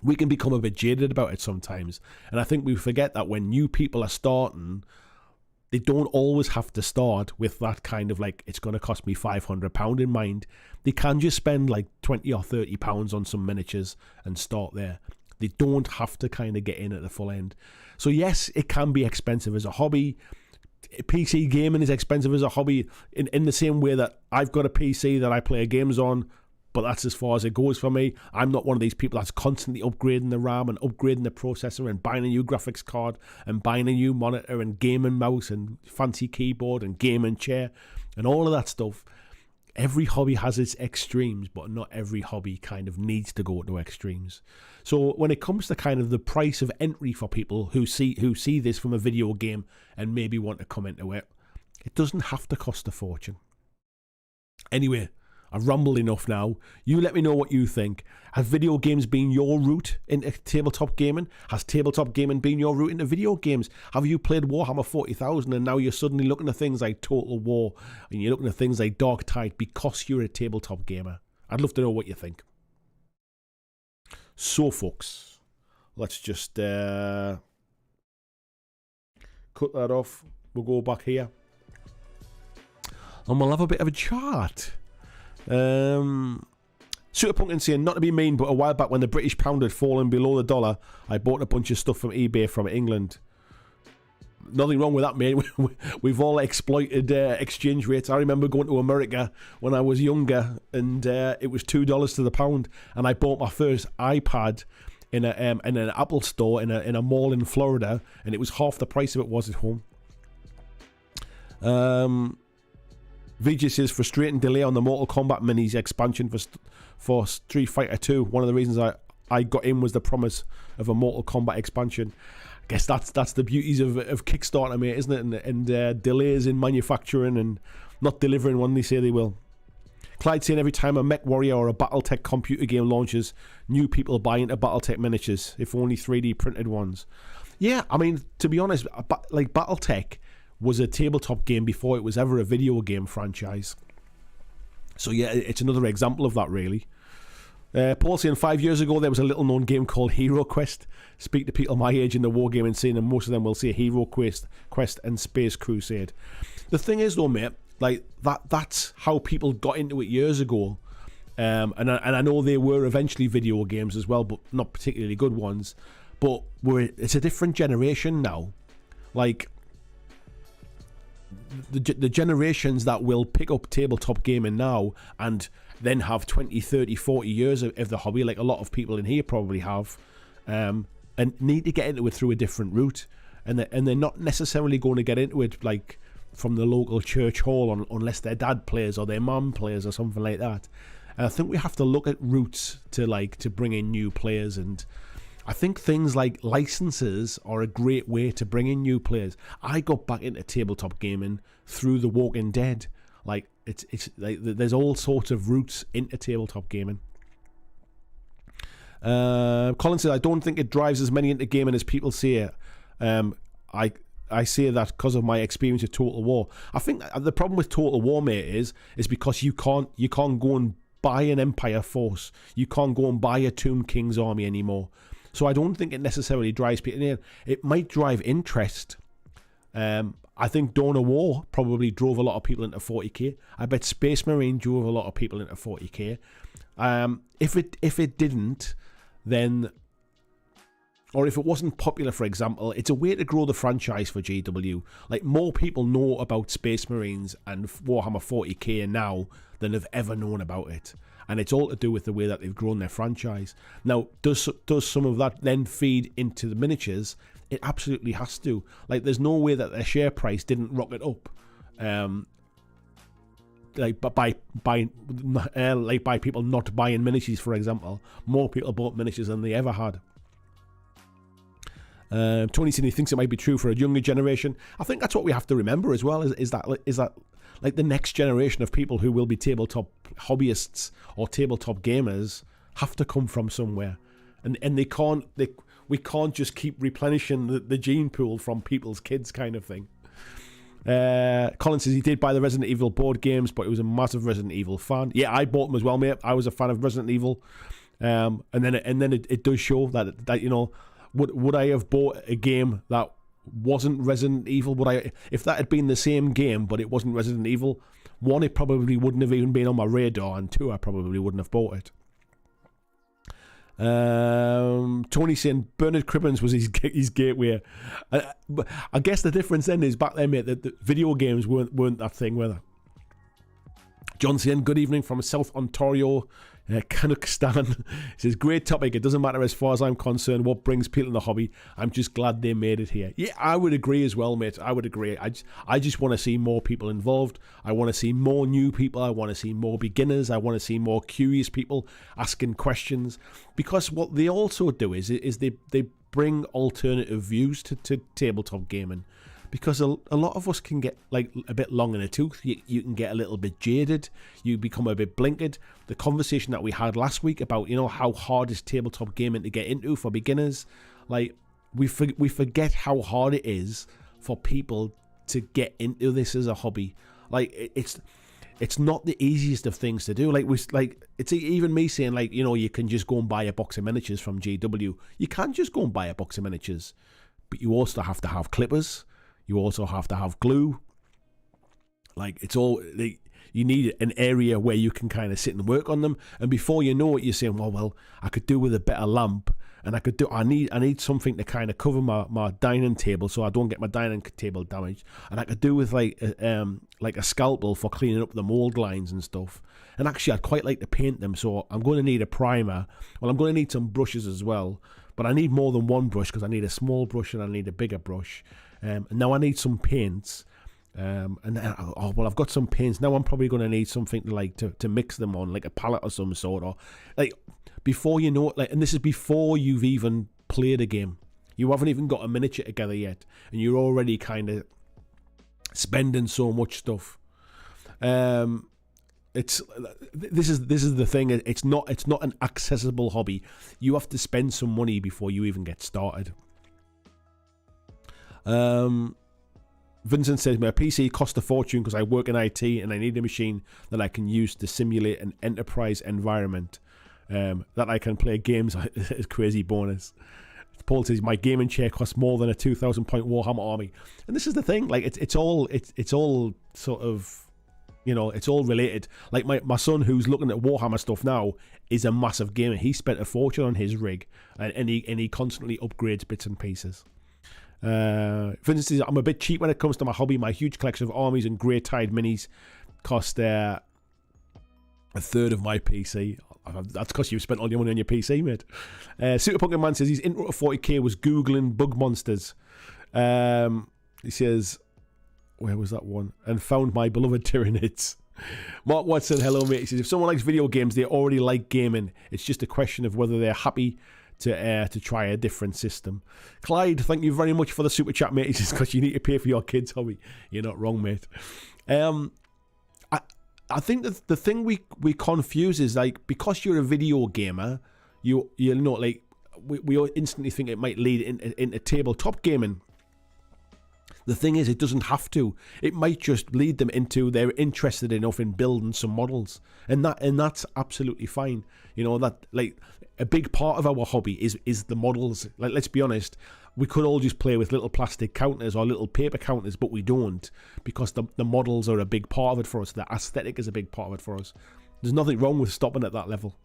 We can become a bit jaded about it sometimes. And I think we forget that when new people are starting, they don't always have to start with that kind of like, it's going to cost me £500 in mind. They can just spend like £20 or £30 on some miniatures and start there. They don't have to kind of get in at the full end. So yes, it can be expensive as a hobby. PC gaming is expensive as a hobby in the same way that I've got a PC that I play games on, but that's as far as it goes for me. I'm not one of these people that's constantly upgrading the RAM and upgrading the processor and buying a new graphics card and buying a new monitor and gaming mouse and fancy keyboard and gaming chair and all of that stuff. Every hobby has its extremes, but not every hobby kind of needs to go to extremes. So when it comes to kind of the price of entry for people who see this from a video game and maybe want to come into it, it doesn't have to cost a fortune. Anyway, I've rambled enough now. You let me know what you think. Have video games been your route into tabletop gaming? Has tabletop gaming been your route into video games? Have you played Warhammer 40,000 and now you're suddenly looking at things like Total War and you're looking at things like Dark Tide because you're a tabletop gamer? I'd love to know what you think. So, folks, let's just cut that off. We'll go back here. And we'll have a bit of a chat. Superpunkin saying, not to be mean, but a while back when the British pound had fallen below the dollar, I bought a bunch of stuff from eBay from England. Nothing wrong with that, mate. We've all exploited exchange rates. I remember going to America when I was younger, and it was $2 to the pound, and I bought my first iPad in an Apple store in a mall in Florida, and it was half the price of it was at home. VJ says, frustrating delay on the Mortal Kombat minis expansion for Street Fighter 2. One of the reasons I got in was the promise of a Mortal Kombat expansion. I guess that's the beauties of Kickstarter, mate, isn't it? And delays in manufacturing and not delivering when they say they will. Clyde saying, every time a Mech Warrior or a Battletech computer game launches, new people buy into Battletech miniatures, if only 3D printed ones. Yeah, I mean, to be honest, like Battletech was a tabletop game before it was ever a video game franchise. So yeah, it's another example of that, really. Paul saying, 5 years ago there was a little known game called Hero Quest. Speak to people my age in the wargaming scene and most of them will say Hero Quest and Space Crusade. The thing is though, mate, like that's how people got into it years ago. And I know they were eventually video games as well, but not particularly good ones. But it's a different generation now. Like, the generations that will pick up tabletop gaming now and then have 20, 30, 40 years of the hobby, like a lot of people in here probably have, and need to get into it through a different route. And they're not necessarily going to get into it like from the local church hall unless their dad plays or their mum plays or something like that. And I think we have to look at routes to bring in new players, and I think things like licenses are a great way to bring in new players. I got back into tabletop gaming through The Walking Dead. Like it's like there's all sorts of routes into tabletop gaming. Colin says, I don't think it drives as many into gaming as people say. I say that because of my experience with Total War. I think the problem with Total War, mate, is because you can't go and buy an Empire force. You can't go and buy a Tomb King's army anymore. So I don't think it necessarily drives people in. It might drive interest. I think Dawn of War probably drove a lot of people into 40k. I bet Space Marine drove a lot of people into 40k. If it didn't, then, or if it wasn't popular, for example, it's a way to grow the franchise for GW. Like, more people know about Space Marines and Warhammer 40k now than have ever known about it. And it's all to do with the way that they've grown their franchise. Now, does some of that then feed into the miniatures? It absolutely has to. Like, there's no way that their share price didn't rocket up. Like by people not buying miniatures, for example. More people bought miniatures than they ever had. Tony said he thinks it might be true for a younger generation. I think that's what we have to remember as well. Is that like the next generation of people who will be tabletop hobbyists or tabletop gamers have to come from somewhere, and we can't just keep replenishing the gene pool from people's kids, kind of thing. Colin says he did buy the Resident Evil board games, but he was a massive Resident Evil fan. Yeah, I bought them as well, mate. I was a fan of Resident Evil, and then it does show that you know, would I have bought a game that wasn't Resident Evil? Would I, if that had been the same game but it wasn't Resident Evil? One, it probably wouldn't have even been on my radar, and two, I probably wouldn't have bought it. Tony saying Bernard Cribbins was his gateway. I guess the difference then is back then, mate, that the video games weren't that thing, were they? John saying good evening from South Ontario, Canuckstan. He says great topic. It doesn't matter as far as I'm concerned what brings people in the hobby. I'm just glad they made it here. Yeah, I would agree as well, mate. I would agree. I just want to see more people involved. I want to see more new people. I want to see more beginners. I want to see more curious people asking questions, because what they also do is they bring alternative views to tabletop gaming. Because a lot of us can get like a bit long in the tooth. You can get a little bit jaded. You become a bit blinkered. The conversation that we had last week about, you know, how hard is tabletop gaming to get into for beginners. Like, we forget how hard it is for people to get into this as a hobby. Like, it's not the easiest of things to do. Like, it's even me saying, like, you know, you can just go and buy a box of miniatures from GW. You can just go and buy a box of miniatures, but you also have to have clippers. You also have to have glue. Like, it's all, you need an area where you can kind of sit and work on them. And before you know it, you're saying, well, I could do with a better lamp, and I need something to kind of cover my dining table so I don't get my dining table damaged. And I could do with like a scalpel for cleaning up the mold lines and stuff. And actually, I'd quite like to paint them, so I'm going to need a primer. Well, I'm going to need some brushes as well, but I need more than one brush because I need a small brush and I need a bigger brush. And now I need some paints, and I've got some paints. Now I'm probably going to need something to mix them on, like a palette of some sort, or like before you know it, like, and this is before you've even played a game. You haven't even got a miniature together yet, and you're already kind of spending so much stuff. This is the thing. It's not an accessible hobby. You have to spend some money before you even get started. Vincent says my PC cost a fortune because I work in IT and I need a machine that I can use to simulate an enterprise environment that I can play games. It's crazy bonus. Paul says my gaming chair costs more than a 2,000 point Warhammer army, and this is the thing. Like, it's all sort of, you know, it's all related. Like my son, who's looking at Warhammer stuff now, is a massive gamer. He spent a fortune on his rig, and he constantly upgrades bits and pieces. Vincent says I'm a bit cheap when it comes to my hobby. My huge collection of armies and Grey Tide minis cost a third of my PC. That's because you've spent all your money on your PC, mate. Super Pumpkin Man says his intro to 40k was googling bug monsters. He says, where was that one? And found my beloved Tyranids. Mark Watson, hello mate. He says if someone likes video games, they already like gaming. It's just a question of whether they're happy to try a different system. Clyde, thank you very much for the super chat, mate. He says because you need to pay for your kids' hobby. You're not wrong, mate. I think that the thing we confuse is like, because you're a video gamer, you know, like we instantly think it might lead into tabletop gaming. The thing is, it doesn't have to. It might just lead them into, they're interested enough in building some models, and that's absolutely fine. You know, that like a big part of our hobby is the models. Like, let's be honest, we could all just play with little plastic counters or little paper counters, but we don't, because the models are a big part of it for us. The aesthetic is a big part of it for us. There's nothing wrong with stopping at that level.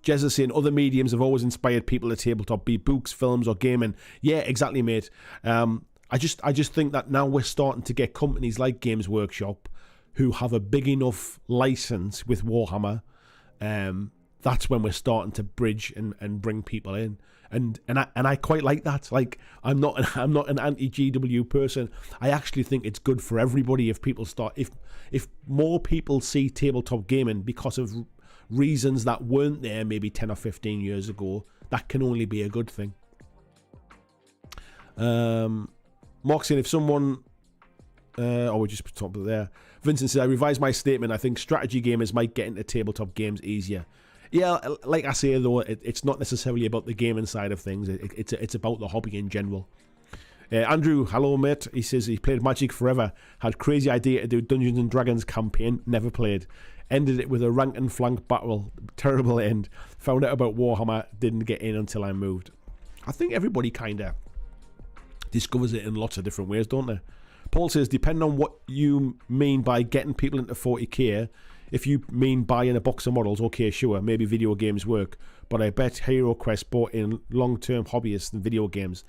Jez is saying other mediums have always inspired people to tabletop, be books, films, or gaming. Yeah, exactly, mate. I just think that now we're starting to get companies like Games Workshop who have a big enough license with Warhammer. That's when we're starting to bridge and bring people in, and I quite like that. Like, I'm not an anti-GW person. I actually think it's good for everybody if people start, if more people see tabletop gaming because of reasons that weren't there maybe 10 or 15 years ago. That can only be a good thing. Mark saying, if someone we just top it there. Vincent says, I revised my statement. I think strategy gamers might get into tabletop games easier. Yeah, like I say though, it's not necessarily about the gaming side of things. It's about the hobby in general. Andrew, hello mate. He says he played Magic forever. Had crazy idea to do Dungeons and Dragons campaign. Never played. Ended it with a rank and flank battle. Terrible end. Found out about Warhammer. Didn't get in until I moved. I think everybody kind of discovers it in lots of different ways, don't they? Paul says, depending on what you mean by getting people into 40k, if you mean buying a box of models, okay, sure, maybe video games work, but I bet HeroQuest bought in long-term hobbyists than video games.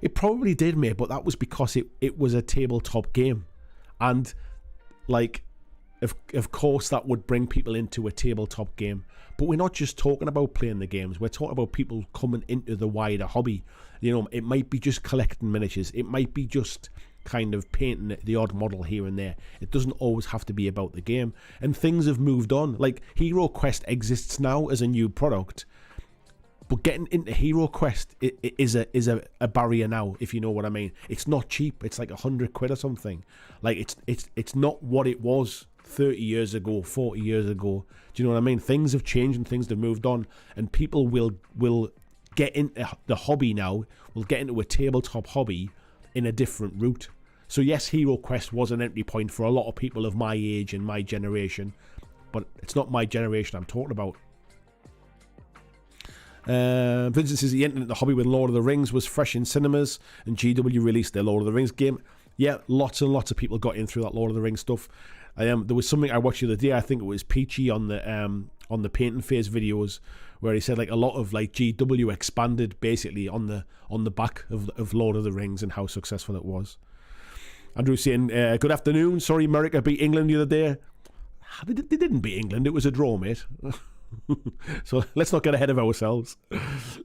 It probably did, mate, but that was because it was a tabletop game. And, like, of course that would bring people into a tabletop game. But we're not just talking about playing the games. We're talking about people coming into the wider hobby. You know, it might be just collecting miniatures. It might be just kind of painting the odd model here and there. It doesn't always have to be about the game. And things have moved on. Like, HeroQuest exists now as a new product, but getting into HeroQuest is a barrier now, if you know what I mean. It's not cheap. It's like 100 quid or something. Like, it's not what it was 30 years ago, 40 years ago. Do you know what I mean? Things have changed and things have moved on, and people will get into the hobby now, will get into a tabletop hobby in a different route. So yes, HeroQuest was an entry point for a lot of people of my age and my generation, but it's not my generation I'm talking about. Vincent says he entered the hobby when Lord of the Rings was fresh in cinemas and GW released their Lord of the Rings game. Yeah, lots and lots of people got in through that Lord of the Rings stuff. There was something I watched the other day, I think it was Peachy on the painting phase videos, where he said like a lot of like GW expanded basically on the back of Lord of the Rings and how successful it was. Andrew saying, good afternoon. Sorry, America beat England the other day. They didn't beat England. It was a draw, mate. So let's not get ahead of ourselves.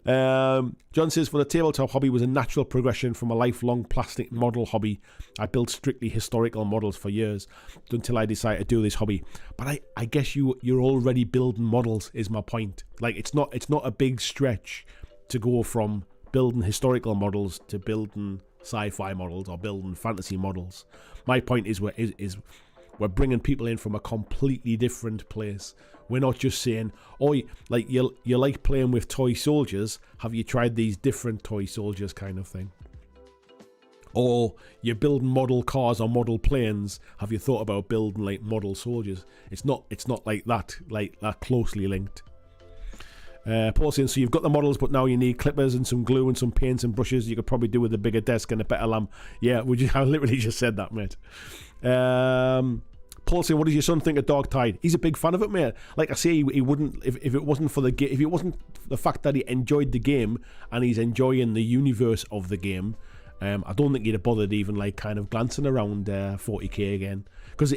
John says, for the tabletop hobby was a natural progression from a lifelong plastic model hobby. I built strictly historical models for years until I decided to do this hobby. But I guess you're already building models is my point. Like, it's not a big stretch to go from building historical models to building sci-fi models or building fantasy models. My point is we're bringing people in from a completely different place. We're not just saying, oh, like you like playing with toy soldiers. Have you tried these different toy soldiers kind of thing? Or you're building model cars or model planes. Have you thought about building like model soldiers? It's not like that closely linked. Paul saying, so you've got the models, but now you need clippers and some glue and some paints and brushes. You could probably do with a bigger desk and a better lamp. Yeah, I literally just said that, mate. Paul saying, what does your son think of Dark Tide? He's a big fan of it, mate. Like I say, he wouldn't if it wasn't for if it wasn't the fact that he enjoyed the game and he's enjoying the universe of the game. I don't think he'd have bothered even like kind of glancing around 40k again, because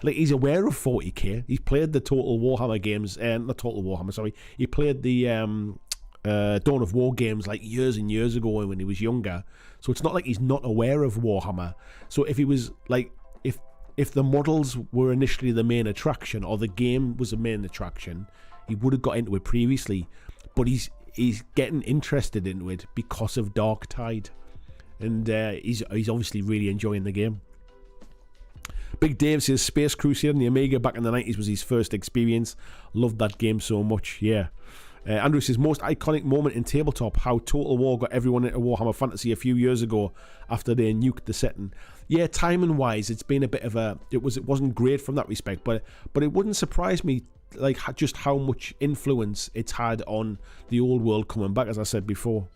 like he's aware of 40k. He's played the Total Warhammer games, not Total Warhammer, sorry. He played the Dawn of War games like years and years ago when he was younger. So it's not like he's not aware of Warhammer. So if he was like, if the models were initially the main attraction or the game was the main attraction, he would have got into it previously. But he's getting interested into it because of Dark Tide. and he's obviously really enjoying the game. Big Dave says Space Crusade on the Amiga back in the 90s was his first experience. Loved that game so much. Yeah. Andrew says most iconic moment in tabletop, how Total War got everyone into Warhammer Fantasy a few years ago after they nuked the setting. Yeah, timing wise, it's been a bit of a it wasn't great from that respect, but it wouldn't surprise me like just how much influence it's had on the old world coming back, as I said before.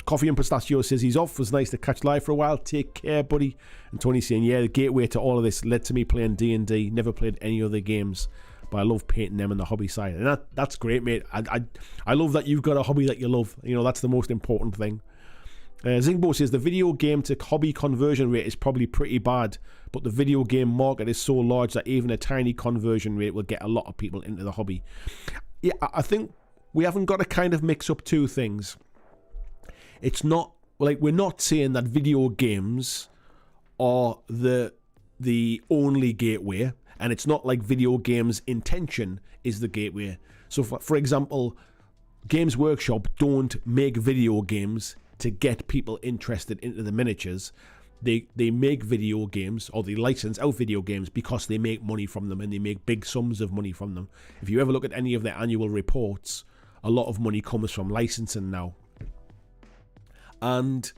Coffee and Pistachio says he's off. Was nice to catch live for a while. Take care, buddy. And Tony saying, yeah, the gateway to all of this led to me playing D&D. Never played any other games, but I love painting them on the hobby side, and that's great, mate. I love that you've got a hobby that you love. You know, that's the most important thing. Zingbo says the video game to hobby conversion rate is probably pretty bad, but the video game market is so large that even a tiny conversion rate will get a lot of people into the hobby. Yeah, I think we haven't got to kind of mix up two things. It's not like we're not saying that video games are the only gateway, and it's not like video games' intention is the gateway. So, for example, Games Workshop don't make video games to get people interested into the miniatures. They make video games, or they license out video games because they make money from them, and they make big sums of money from them. If you ever look at any of their annual reports, a lot of money comes from licensing now. And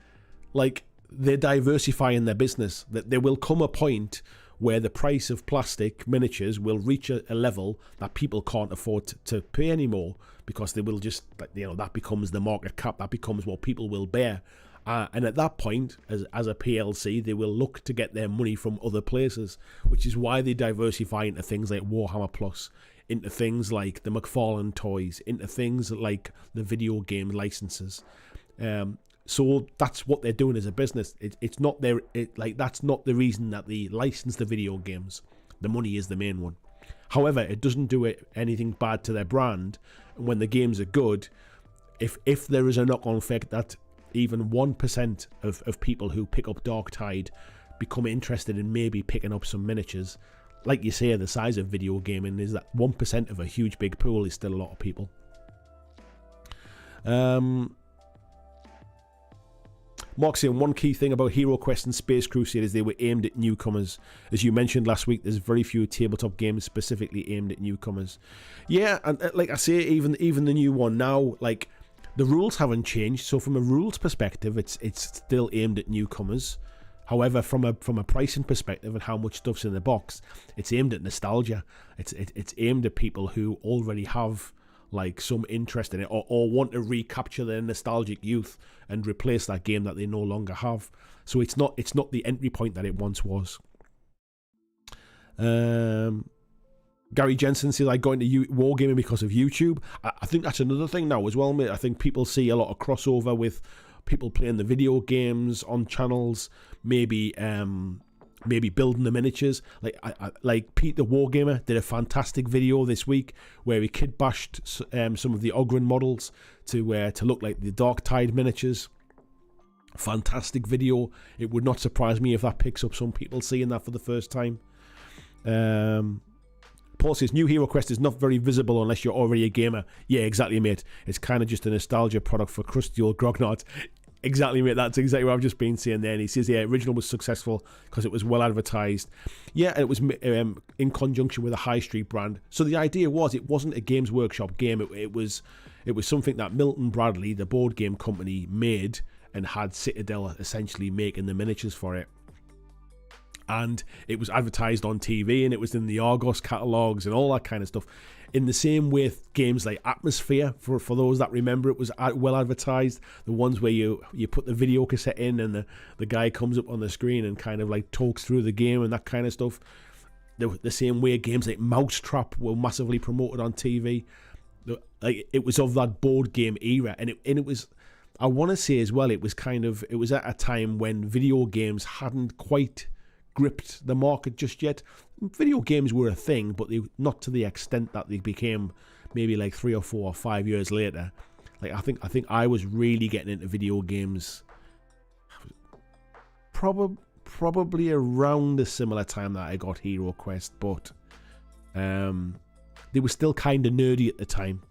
like they're diversifying their business. That there will come a point where the price of plastic miniatures will reach a level that people can't afford to pay anymore, because they will just, you know, that becomes the market cap. That becomes what people will bear. And at that point, as a PLC, they will look to get their money from other places, which is why they diversify into things like Warhammer Plus, into things like the McFarlane toys, into things like the video game licenses. So that's what they're doing as a business. It's not that's not the reason that they license the video games. The money is the main one. However, it doesn't do anything bad to their brand. And when the games are good, if there is a knock-on effect that even 1% of people who pick up Dark Tide become interested in maybe picking up some miniatures, like you say, the size of video gaming is that 1% of a huge big pool is still a lot of people. Mark saying one key thing about Hero Quest and Space Crusade is they were aimed at newcomers. As you mentioned last week, there's very few tabletop games specifically aimed at newcomers. Yeah, and like I say, even the new one now, like the rules haven't changed. So from a rules perspective, it's still aimed at newcomers. However, from a pricing perspective and how much stuff's in the box, it's aimed at nostalgia. It's aimed at people who already have like some interest in it, or want to recapture their nostalgic youth and replace that game that they no longer have. So it's not the entry point that it once was. Gary Jensen says I got into wargaming because of YouTube. I think that's another thing now as well, mate. I think people see a lot of crossover with people playing the video games on channels, maybe building the miniatures. Like Pete the Wargamer did a fantastic video this week where he kit bashed some of the Ogren models to look like the Dark Tide miniatures. Fantastic video. It would not surprise me if that picks up some people seeing that for the first time. Paul says new Hero Quest is not very visible unless you're already a gamer. Yeah, exactly, mate. It's kind of just a nostalgia product for crusty old grognards. Exactly, mate. That's exactly what I've just been saying there. And he says, yeah, original was successful because it was well advertised. Yeah, and it was in conjunction with a high street brand. So the idea was it wasn't a Games Workshop game. It was something that Milton Bradley, the board game company, made and had Citadel essentially making the miniatures for it. And it was advertised on TV, and it was in the Argos catalogues and all that kind of stuff. In the same way, games like Atmosphere, for those that remember, it was well advertised. The ones where you put the video cassette in and the guy comes up on the screen and kind of like talks through the game and that kind of stuff. The same way games like Mousetrap were massively promoted on TV. Like it was of that board game era, and it was. I want to say as well, it was at a time when video games hadn't quite gripped the market just yet. Video games were a thing, but they not to the extent that they became maybe like 3 or 4 or 5 years later. Like I think I was really getting into video games probably around the similar time that I got Hero Quest, but they were still kind of nerdy at the time.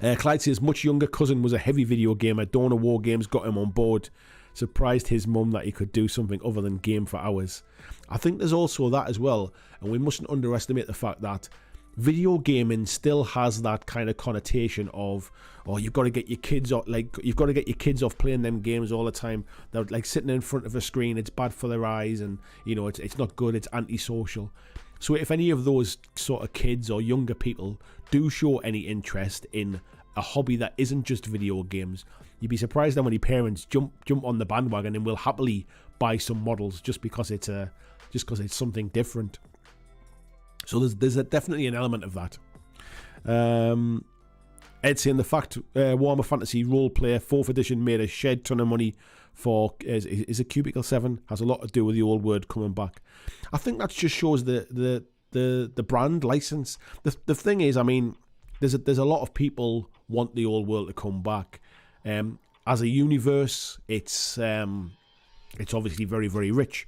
Clyde says, much younger cousin was a heavy video gamer. Dawn of War games got him on board. Surprised his mum that he could do something other than game for hours. I think there's also that as well, and we mustn't underestimate the fact that video gaming still has that kind of connotation of, oh, you've got to get your kids off, like you've got to get your kids off playing them games all the time. They're like sitting in front of a screen, it's bad for their eyes, and you know it's not good, it's antisocial. So if any of those sort of kids or younger people do show any interest in a hobby that isn't just video games, you'd be surprised how many parents jump on the bandwagon and will happily buy some models just because it's something different. So there's definitely an element of that. Ed saying the fact Warhammer Fantasy Roleplay 4th edition made a shed ton of money for is a Cubicle 7 has a lot to do with the old word coming back. I think that just shows the brand license. The thing is, I mean, there's a lot of people want the old world to come back. As a universe, it's obviously very, very rich.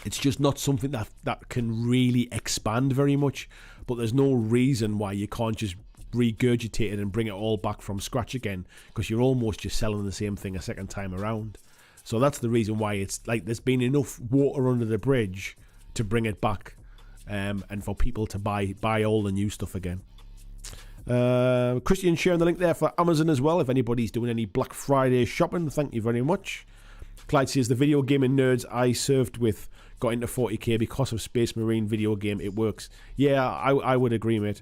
It's just not something that can really expand very much, but there's no reason why you can't just regurgitate it and bring it all back from scratch again, because you're almost just selling the same thing a second time around. So that's the reason why it's like there's been enough water under the bridge to bring it back, and for people to buy all the new stuff again. Christian sharing the link there for Amazon as well, if anybody's doing any Black Friday shopping. Thank you very much. Clyde says the video gaming nerds I served with got into 40k because of Space Marine video game. It works. Yeah, I would agree, mate.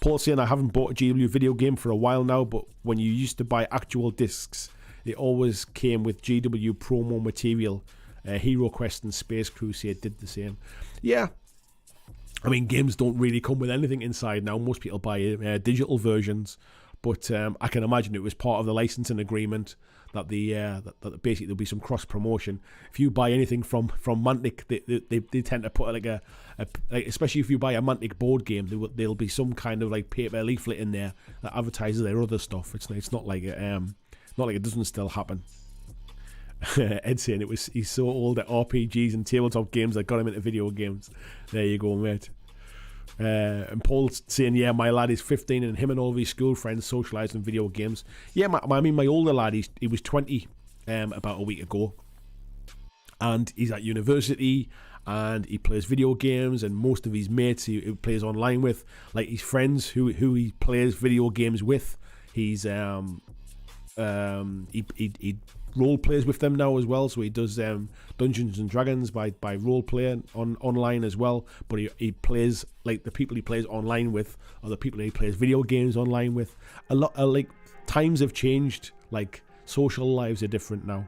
Paul saying I haven't bought a GW video game for a while now, but when you used to buy actual discs, it always came with GW promo material. Hero Quest and Space Crusade did the same. Yeah, I mean, games don't really come with anything inside now. Most people buy digital versions, but I can imagine it was part of the licensing agreement that that basically there'll be some cross promotion. If you buy anything from Mantic, they tend to put like especially if you buy a Mantic board game, there'll be some kind of like paper leaflet in there that advertises their other stuff. It's not like it doesn't still happen. Ed saying he's so old at RPGs and tabletop games that got him into video games. There you go, mate. And Paul's saying, yeah, my lad is 15 and him and all of his school friends socialise in video games. Yeah, my older lad, he was 20 about a week ago, and he's at university and he plays video games, and most of his mates he plays online with, like his friends who he plays video games with, he role plays with them now as well. So he does Dungeons and Dragons by role playing online as well. But he plays, like, the people he plays online with are the people he plays video games online with. A lot like times have changed. Like social lives are different now.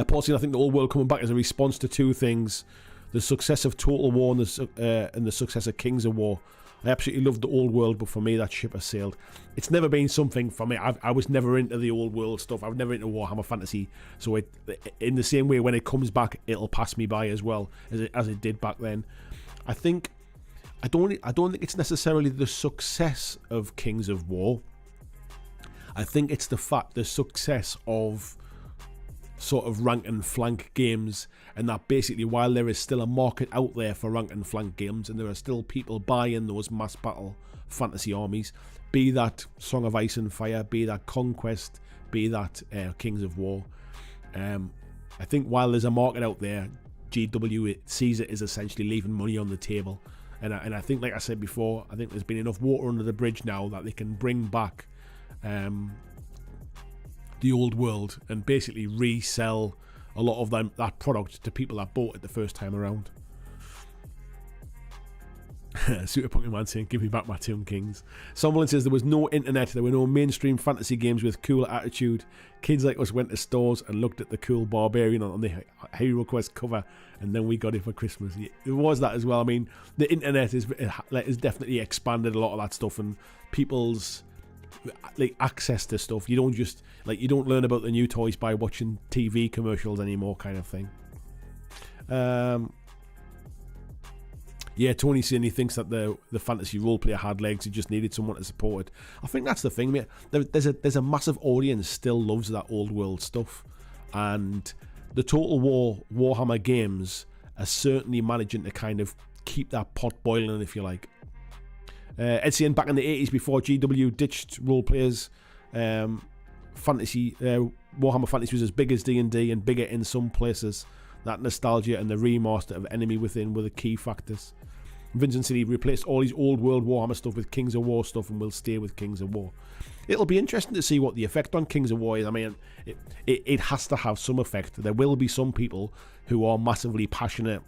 Paul saying, I think the old world coming back as a response to two things: the success of Total War and the success of Kings of War. I absolutely loved the old world, but for me that ship has sailed. It's never been something for me. I was never into the old world stuff. I was never into Warhammer Fantasy. So in the same way, when it comes back, it'll pass me by as well as it did back then. I don't think it's necessarily the success of Kings of War. I think it's the success of sort of rank and flank games, and that basically while there is still a market out there for rank and flank games, and there are still people buying those mass battle fantasy armies, be that Song of Ice and Fire, be that Conquest, be that Kings of War, I think while there's a market out there, GW sees it as essentially leaving money on the table, and I think, like I said before, I think there's been enough water under the bridge now that they can bring back the old world and basically resell a lot of that product to people that bought it the first time around. Super Pokemon saying, give me back my Tomb Kings. Somberlin says, there was no internet, there were no mainstream fantasy games with cool attitude. Kids like us went to stores and looked at the cool barbarian on the Hero Quest cover, and then we got it for Christmas. It was that as well. I mean, the internet is definitely expanded a lot of that stuff, and people's like access to stuff. You don't learn about the new toys by watching TV commercials anymore, kind of thing. Yeah, Tony saying he thinks that the fantasy roleplayer had legs. He just needed someone to support it. I think that's the thing, mate. There's a massive audience still loves that old world stuff, and the Total War Warhammer games are certainly managing to kind of keep that pot boiling, if you like. Ed back in the 80s, before GW ditched role players, fantasy Warhammer Fantasy was as big as D&D and bigger in some places. That nostalgia and the remaster of Enemy Within were the key factors. Vincent City replaced all his old world Warhammer stuff with Kings of War stuff and will stay with Kings of War. It'll be interesting to see what the effect on Kings of War is. I mean, it has to have some effect. There will be some people who are massively passionate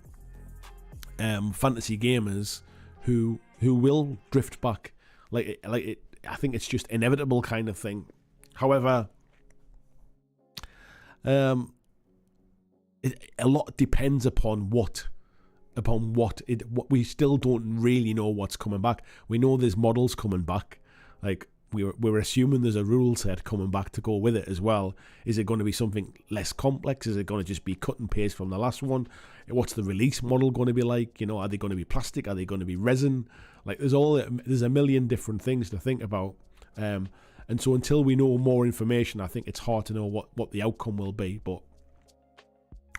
fantasy gamers who will drift back. I think it's just inevitable kind of thing. However, a lot depends upon what we still don't really know what's coming back. We know there's models coming back. Like we're assuming there's a rule set coming back to go with it as well. Is it going to be something less complex? Is it going to just be cut and paste from the last one? What's the release model going to be like? You know, are they going to be plastic? Are they going to be resin? Like there's a million different things to think about. And so until we know more information, I think it's hard to know what the outcome will be. But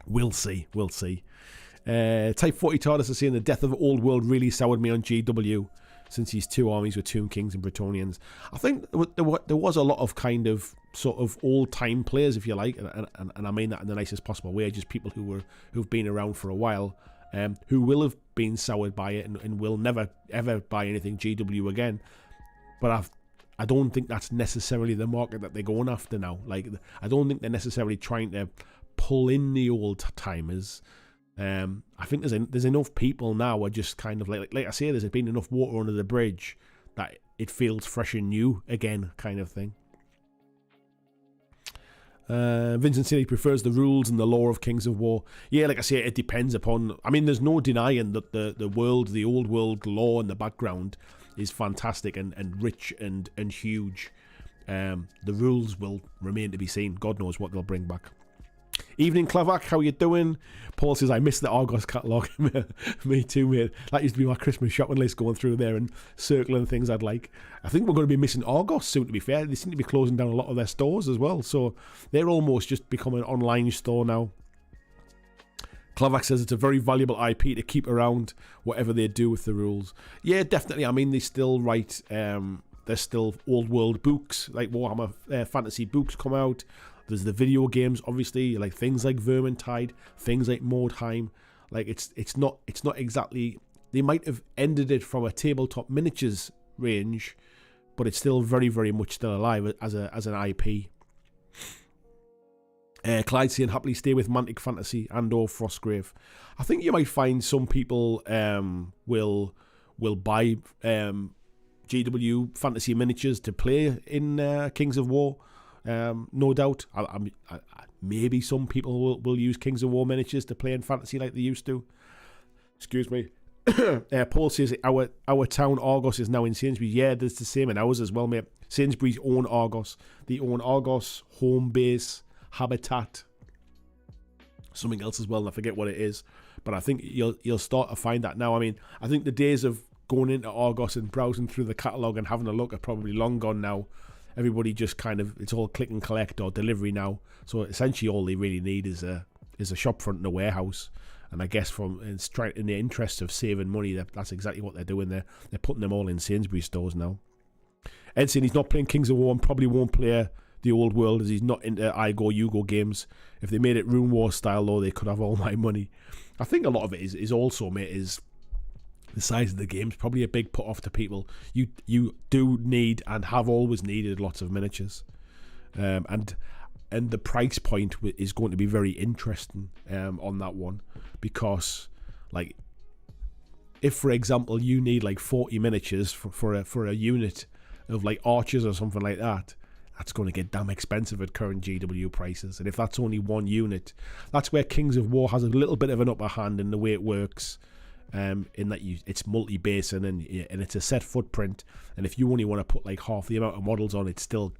we'll see. Type 40 TARDIS is saying the death of Old World really soured me on GW, since his two armies were Tomb Kings and Bretonnians. I think there was a lot of kind of sort of old time players, if you like, and I mean that in the nicest possible way, just people who've been around for a while, who will have been soured by it and will never ever buy anything GW again. But I don't think that's necessarily the market that they're going after now. Like, I don't think they're necessarily trying to pull in the old timers. I think there's enough people now are just kind of like I say, there's been enough water under the bridge that it feels fresh and new again, kind of thing. Vincent City prefers the rules and the lore of Kings of War. Yeah, like I say, it depends upon. I mean, there's no denying that the old world lore and the background is fantastic and rich and huge. The rules will remain to be seen. God knows what they'll bring back. Evening, Clavak, how you doing? Paul says, I miss the Argos catalogue. Me too, mate. That used to be my Christmas shopping list, going through there and circling things I'd like. I think we're going to be missing Argos soon, to be fair. They seem to be closing down a lot of their stores as well, so they're almost just becoming an online store now. Clavak says it's a very valuable IP to keep around, whatever they do with the rules. Yeah, definitely. I mean, they still write, there's still old world books, like Warhammer fantasy books come out. There's the video games, obviously, like things like Vermintide, things like Mordheim. Like it's not exactly. They might have ended it from a tabletop miniatures range, but it's still very, very much still alive as an IP. Clyde saying happily stay with Mantic Fantasy and/or Frostgrave. I think you might find some people will buy GW fantasy miniatures to play in Kings of War. No doubt. Maybe some people will use Kings of War miniatures to play in fantasy like they used to. Excuse me. Paul says our town Argos is now in Sainsbury's. Yeah, there's the same in ours as well, mate. Sainsbury's own Argos. They own Argos, Home Base, Habitat, something else as well, and I forget what it is. But I think you'll start to find that now. I mean, I think the days of going into Argos and browsing through the catalogue and having a look are probably long gone now. Everybody just kind of, it's all click and collect or delivery now. So essentially all they really need is a shop front and a warehouse. And I guess in the interest of saving money, that's exactly what they're doing there. They're putting them all in Sainsbury's stores now. Ed saying he's not playing Kings of War and probably won't play the old world as he's not into I-Go-You-Go games. If they made it Rune War style though, they could have all my money. I think a lot of it is also, mate, is the size of the game's probably a big put off to people. You do need and have always needed lots of miniatures, and the price point is going to be very interesting on that one, because like if for example you need like 40 miniatures for a unit of like archers or something like that, that's going to get damn expensive at current GW prices. And if that's only one unit, that's where Kings of War has a little bit of an upper hand in the way it works. In that it's multi-basin and it's a set footprint, and if you only want to put like half the amount of models on, it still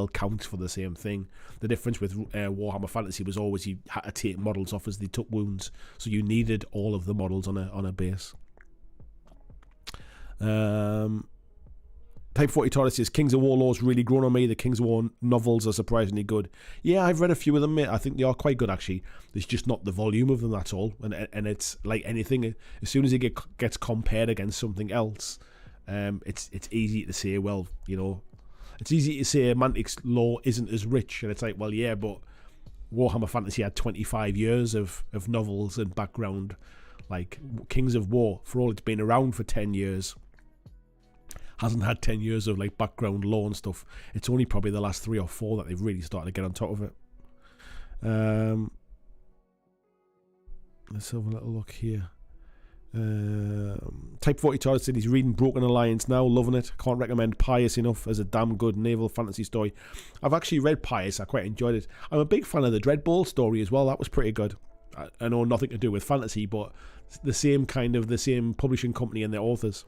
counts for the same thing. The difference with Warhammer Fantasy was always you had to take models off as they took wounds, so you needed all of the models on a base. Type 40 Taurus says Kings of War lore's really grown on me. The Kings of War novels are surprisingly good. Yeah, I've read a few of them, mate. I think they are quite good actually. There's just not the volume of them, that's all. And it's like anything, as soon as it gets compared against something else, it's easy to say, well, it's easy to say Mantic's lore isn't as rich, and it's like, well, yeah, but Warhammer Fantasy had 25 years of novels and background. Like Kings of War, for all it's been around for 10 years, hasn't had 10 years of like background lore and stuff. It's only probably the last 3 or 4 that they've really started to get on top of it. Let's have a little look here. Type 40 Todd said he's reading Broken Alliance now, loving it. Can't recommend Pious enough as a damn good naval fantasy story. I've actually read Pious, I quite enjoyed it. I'm a big fan of the Dreadball story as well, that was pretty good. I know nothing to do with fantasy, but the same publishing company and their authors.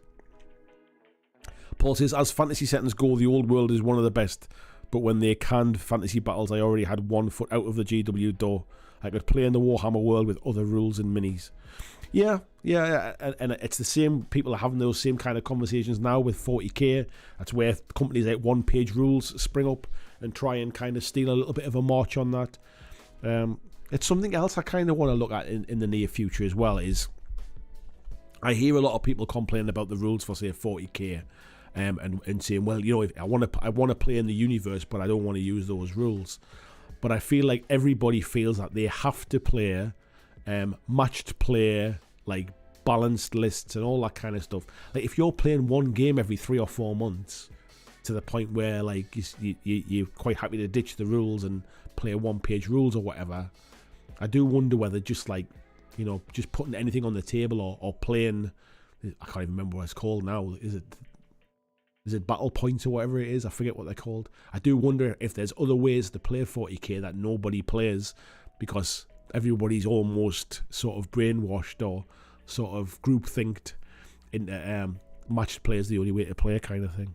Paul says, as fantasy settings go, the old world is one of the best, but when they canned fantasy battles, I already had one foot out of the GW door. I could play in the Warhammer world with other rules and minis. Yeah, and it's the same, people are having those same kind of conversations now with 40k. That's where companies like one-page rules spring up and try and kind of steal a little bit of a march on that. It's something else I kind of want to look at in the near future as well, is I hear a lot of people complaining about the rules for, say, 40k, and saying, well, if I want to play in the universe, but I don't want to use those rules. But I feel like everybody feels that they have to play matched play, like balanced lists and all that kind of stuff. Like if you're playing one game every 3 or 4 months, to the point where like you're quite happy to ditch the rules and play one-page rules or whatever, I do wonder whether just like, just putting anything on the table or playing, I can't even remember what it's called now. Is it battle points or whatever it is? I forget what they're called. I do wonder if there's other ways to play 40k that nobody plays, because everybody's almost sort of brainwashed or sort of group-thinked into matched play is the only way to play kind of thing.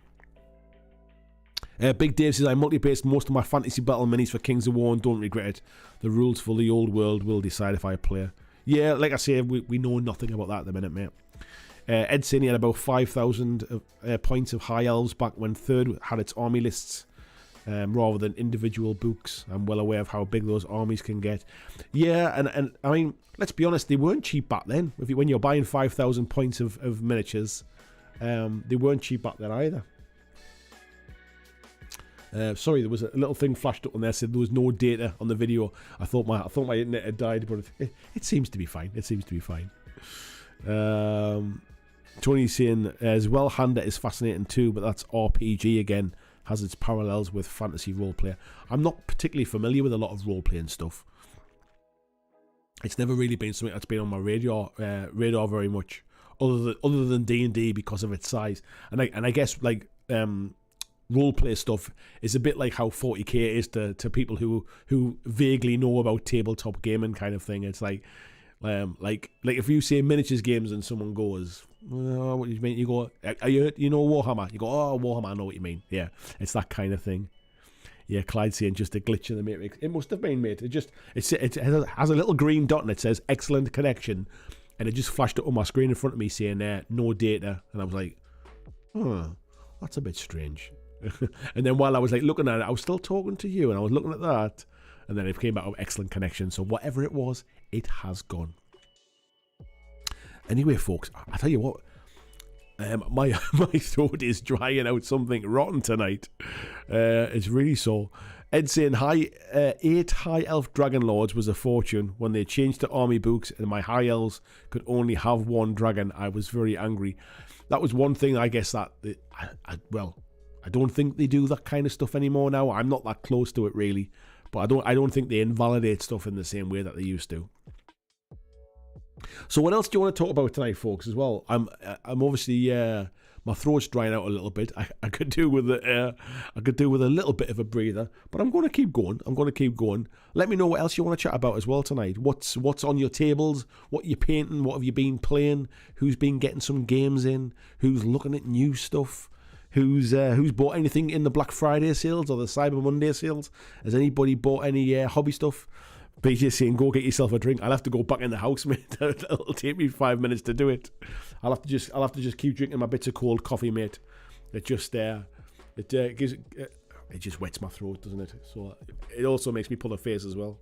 Big Dave says, I multi-based most of my fantasy battle minis for Kings of War and don't regret it. The rules for the old world will decide if I play. Yeah, like I say, we know nothing about that at the minute, mate. Ed saying he had about 5,000 points of High Elves back when Third had its army lists rather than individual books. I'm well aware of how big those armies can get. Yeah, and I mean, let's be honest, they weren't cheap back then. When you're buying 5,000 points of miniatures, they weren't cheap back then either. Sorry, there was a little thing flashed up on there, said there was no data on the video. I thought my internet had died, but it seems to be fine. It seems to be fine. Tony's saying as well, Handa is fascinating too, but that's RPG again, has its parallels with fantasy roleplay. I'm not particularly familiar with a lot of roleplaying stuff. It's never really been something that's been on my radar very much, other than D&D because of its size. And I guess like roleplay stuff is a bit like how 40k is to people who vaguely know about tabletop gaming kind of thing. It's like if you say miniatures games and someone goes, oh, what do you mean? You go, you know Warhammer? You go, oh, Warhammer, I know what you mean. Yeah, it's that kind of thing. Yeah, Clyde saying just a glitch in the matrix. It must have been, mate. It has a little green dot and it says excellent connection, and it just flashed up on my screen in front of me saying no data, and I was like, that's a bit strange. And then while I was like looking at it, I was still talking to you, and I was looking at that, and then it came back with excellent connection. So whatever it was, it has Anyway, folks, I tell you what, my throat is drying out something rotten tonight. It's really so. Ed saying, 8 High Elf Dragon Lords was a fortune. When they changed to army books and my High Elves could only have one dragon, I was very angry. That was one thing, I guess, that I don't think they do that kind of stuff anymore now. I'm not that close to it really, but I don't think they invalidate stuff in the same way that they used to. So what else do you want to talk about tonight, folks? As well, I'm obviously my throat's drying out a little bit. I could do with a little bit of a breather, but I'm going to keep going. Let me know what else you want to chat about as well tonight. What's on your tables? What you're painting? What have you been playing? Who's been getting some games in? Who's looking at new stuff? Who's bought anything in the Black Friday sales or the Cyber Monday sales? Has anybody bought any hobby stuff? BJ saying, go get yourself a drink. I'll have to go back in the house, mate. It'll take me 5 minutes to do it. I'll have to just keep drinking my bits of cold coffee, mate. It just it just wets my throat, doesn't it? So it also makes me pull a face as well.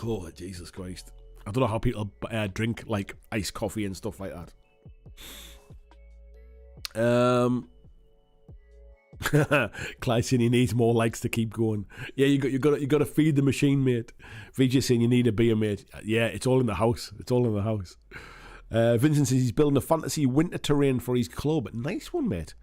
Oh, Jesus Christ. I don't know how people drink like iced coffee and stuff like that. Clyde saying he needs more likes to keep going. Yeah, you got to feed the machine, mate. VJ saying you need a beer, mate. Yeah, it's all in the house. It's all in the house. Vincent says he's building a fantasy winter terrain for his club. Nice one, mate.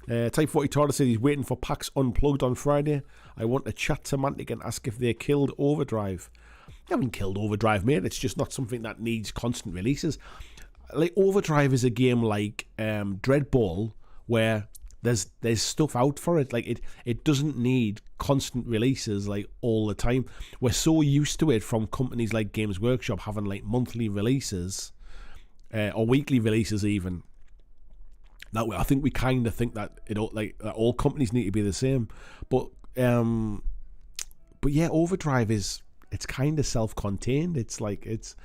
Type 40 Tortoise says he's waiting for PAX Unplugged on Friday. I want to chat to Mantic and ask if they killed Overdrive. They haven't killed Overdrive, mate. It's just not something that needs constant releases. Like, Overdrive is a game like Dreadball, where there's stuff out for it. Like, it doesn't need constant releases like all the time. We're so used to it from companies like Games Workshop having like monthly releases or weekly releases even. That I think we kind of think that that all companies need to be the same. But yeah, Overdrive it's kind of self-contained. It's like it's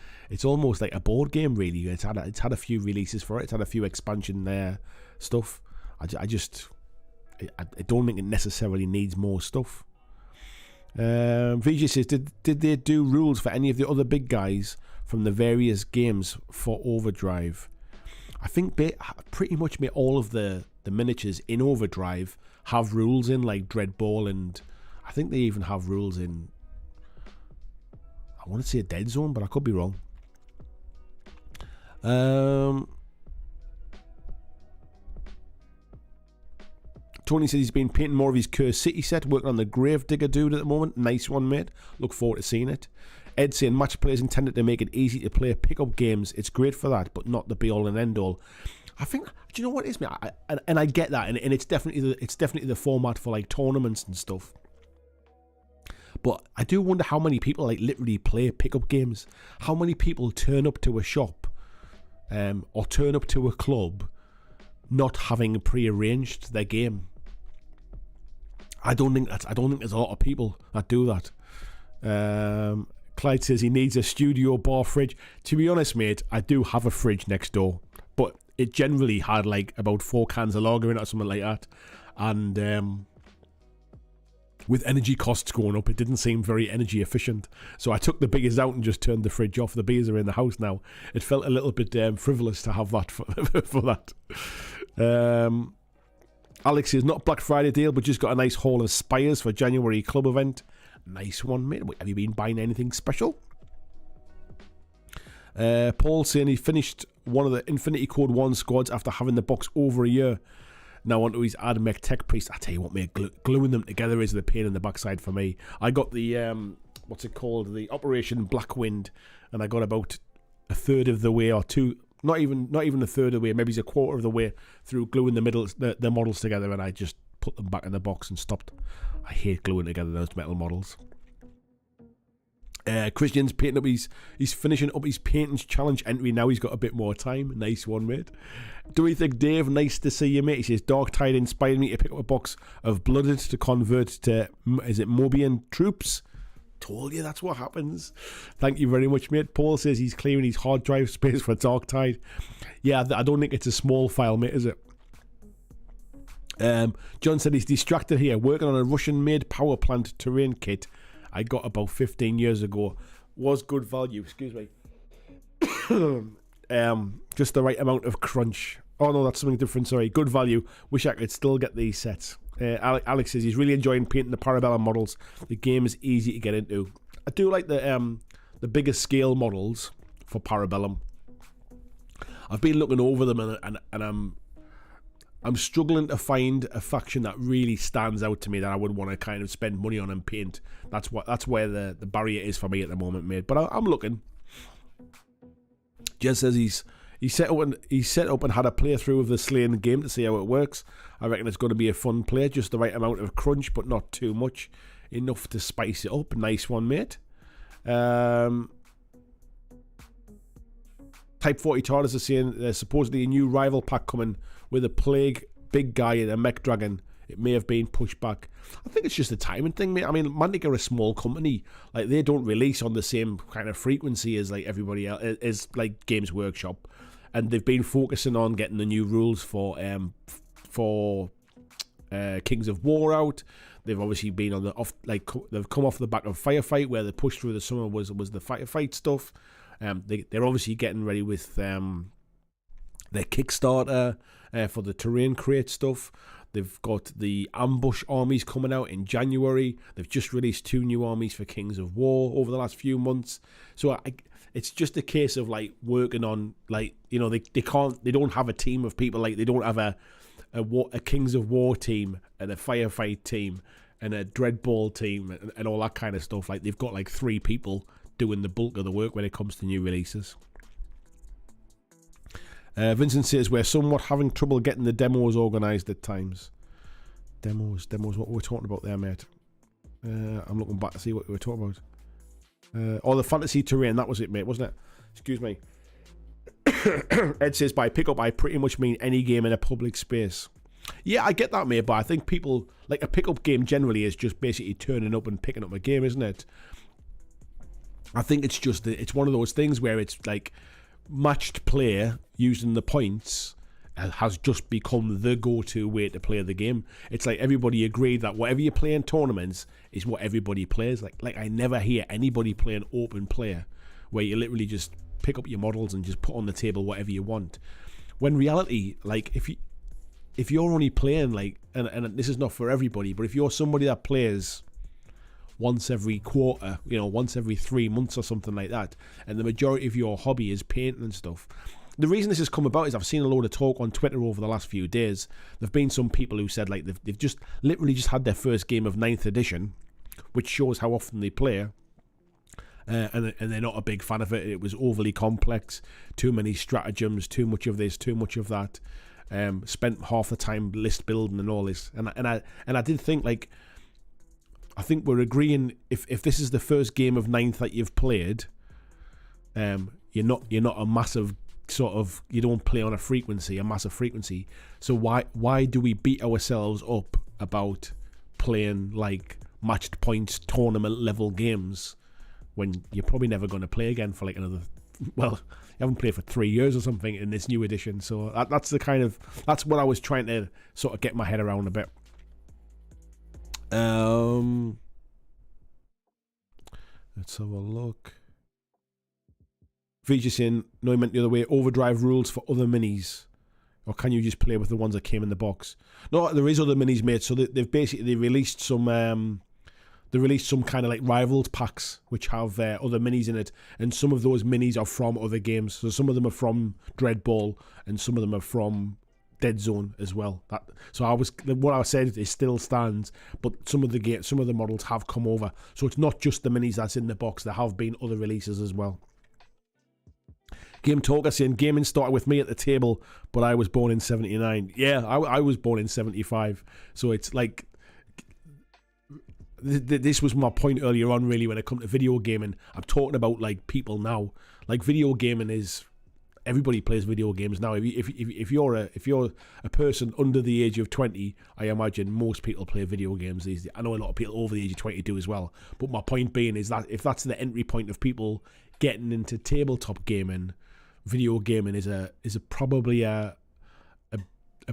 almost like a board game, really. It's had a few releases for it. It's had a few expansion stuff. I don't think it necessarily needs more stuff. VJ says, did they do rules for any of the other big guys from the various games for Overdrive? I think they pretty much all of the miniatures in Overdrive have rules in, like Dreadball, and I think they even have rules in, I want to say a Dead Zone, but I could be wrong. Tony says he's been painting more of his Cursed City set, working on the Gravedigger dude at the moment. Nice one, mate. Look forward to seeing it. Ed saying match play is intended to make it easy to play pick-up games. It's great for that, but not the be-all and end-all. I think, do you know what it is, mate? I get that, and it's definitely the format for like tournaments and stuff. But I do wonder how many people like literally play pick-up games. How many people turn up to a shop, or turn up to a club, not having pre-arranged their game. I don't think there's a lot of people that do that. Clyde says he needs a studio bar fridge. To be honest, mate, I do have a fridge next door, but it generally had like about 4 cans of lager in it or something like that. And with energy costs going up, it didn't seem very energy efficient. So I took the beers out and just turned the fridge off. The beers are in the house now. It felt a little bit frivolous to have that for that. Alex says, not Black Friday deal, but just got a nice haul of Spires for January club event. Nice one, mate. Have you been buying anything special? Paul saying he finished one of the Infinity Code 1 squads after having the box over a year. Now onto his Admech Tech Priest. I tell you what, mate, gluing them together is the pain in the backside for me. I got the, what's it called? The Operation Blackwind, and I got about a third of the way, or two, not even a third of the way, maybe it's a quarter of the way through gluing the models together, and I just put them back in the box and stopped. I hate gluing together those metal models. Christian's painting up he's finishing up his paintings challenge entry now. He's got a bit more time. Nice one, mate. Do we think Dave? Nice to see you, mate. He says Dark Tide inspired me to pick up a box of Blooded to convert to, is it Mobian troops? Told you that's what happens. Thank you very much, mate. Paul says he's clearing his hard drive space for Dark Tide. Yeah, I don't think it's a small file, mate, is it? John said he's distracted here, working on a Russian-made power plant terrain kit I got about 15 years ago. Was good value, excuse me. Just the right amount of crunch. Oh no, that's something different, sorry. Good value. Wish I could still get these sets. Alex says he's really enjoying painting the Parabellum models. The game is easy to get into. I do like the bigger scale models for Parabellum. I've been looking over them and I'm struggling to find a faction that really stands out to me that I would want to kind of spend money on and paint. That's where the barrier is for me at the moment, mate. But I'm looking. Jez says he's set up and had a playthrough of the Slain game to see how it works. I reckon it's going to be a fun play, just the right amount of crunch, but not too much, enough to spice it up. Nice one, mate. Type 40 Tardis is saying there's supposedly a new rival pack coming with a plague big guy and a mech dragon. It may have been pushed back. I think it's just a timing thing, mate. I mean, Mantic are a small company. Like, they don't release on the same kind of frequency as like everybody else, as like Games Workshop, and they've been focusing on getting the new rules for Kings of War out. They've obviously been on they've come off the back of Firefight, where the push through the summer was the Firefight stuff. They're obviously getting ready with their Kickstarter for the terrain crate stuff. They've got the ambush armies coming out in January. They've just released 2 new armies for Kings of War over the last few months. So it's just a case of like working on, like, you know, they don't have a team of people. Like, they don't have a Kings of War team and a Firefight team and a Dreadball team and all that kind of stuff. Like, they've got like 3 people doing the bulk of the work when it comes to new releases. Vincent says we're somewhat having trouble getting the demos organised at times. Demos, what were we talking about there, mate? I'm looking back to see what we were talking about. The fantasy terrain, that was it, mate, wasn't it? Excuse me. Ed says by pick up, I pretty much mean any game in a public space. Yeah, I get that, mate, but I think people, like, a pick-up game generally is just basically turning up and picking up a game, isn't it? I think it's just, it's one of those things where it's like matched player using the points has just become the go-to way to play the game. It's like everybody agreed that whatever you play in tournaments is what everybody plays. Like I never hear anybody play an open player where you literally just pick up your models and just put on the table whatever you want. When reality, like, if you're only playing, like, and this is not for everybody, but if you're somebody that plays once every quarter, you know, once every 3 months or something like that, and the majority of your hobby is painting and stuff. The reason this has come about is I've seen a load of talk on Twitter over the last few days. There've been some people who said, like, they've just literally just had their first game of 9th edition, which shows how often they play, and they're not a big fan of it. It was overly complex, too many stratagems, too much of this, too much of that. Spent half the time list building and all this, and I did think, like, I think we're agreeing if this is the first game of 9th that you've played, you're not a massive sort of, you don't play on a massive frequency. So why do we beat ourselves up about playing like matched points tournament level games when you're probably never going to play again for like another, well, you haven't played for 3 years or something in this new edition. So that's what I was trying to sort of get my head around a bit. Let's have a look. Feature saying, no, I meant the other way, overdrive rules for other minis, or can you just play with the ones that came in the box? No, there is other minis, mate. So they've basically released some kind of like rivals packs which have other minis in it, and some of those minis are from other games. So some of them are from Dreadball and some of them are from Dead Zone as well. What I said, it still stands, but some of the models have come over. So it's not just the minis that's in the box. There have been other releases as well. Game Talker saying gaming started with me at the table, but I was born in 79. Yeah, I was born in 75. So it's like, this was my point earlier on, really, when it comes to video gaming. I'm talking about like people now. Like, video gaming is, everybody plays video games now. If you're a person under the age of 20, I imagine most people play video games these days. I know a lot of people over the age of 20 do as well. But my point being is that if that's the entry point of people getting into tabletop gaming, video gaming is probably a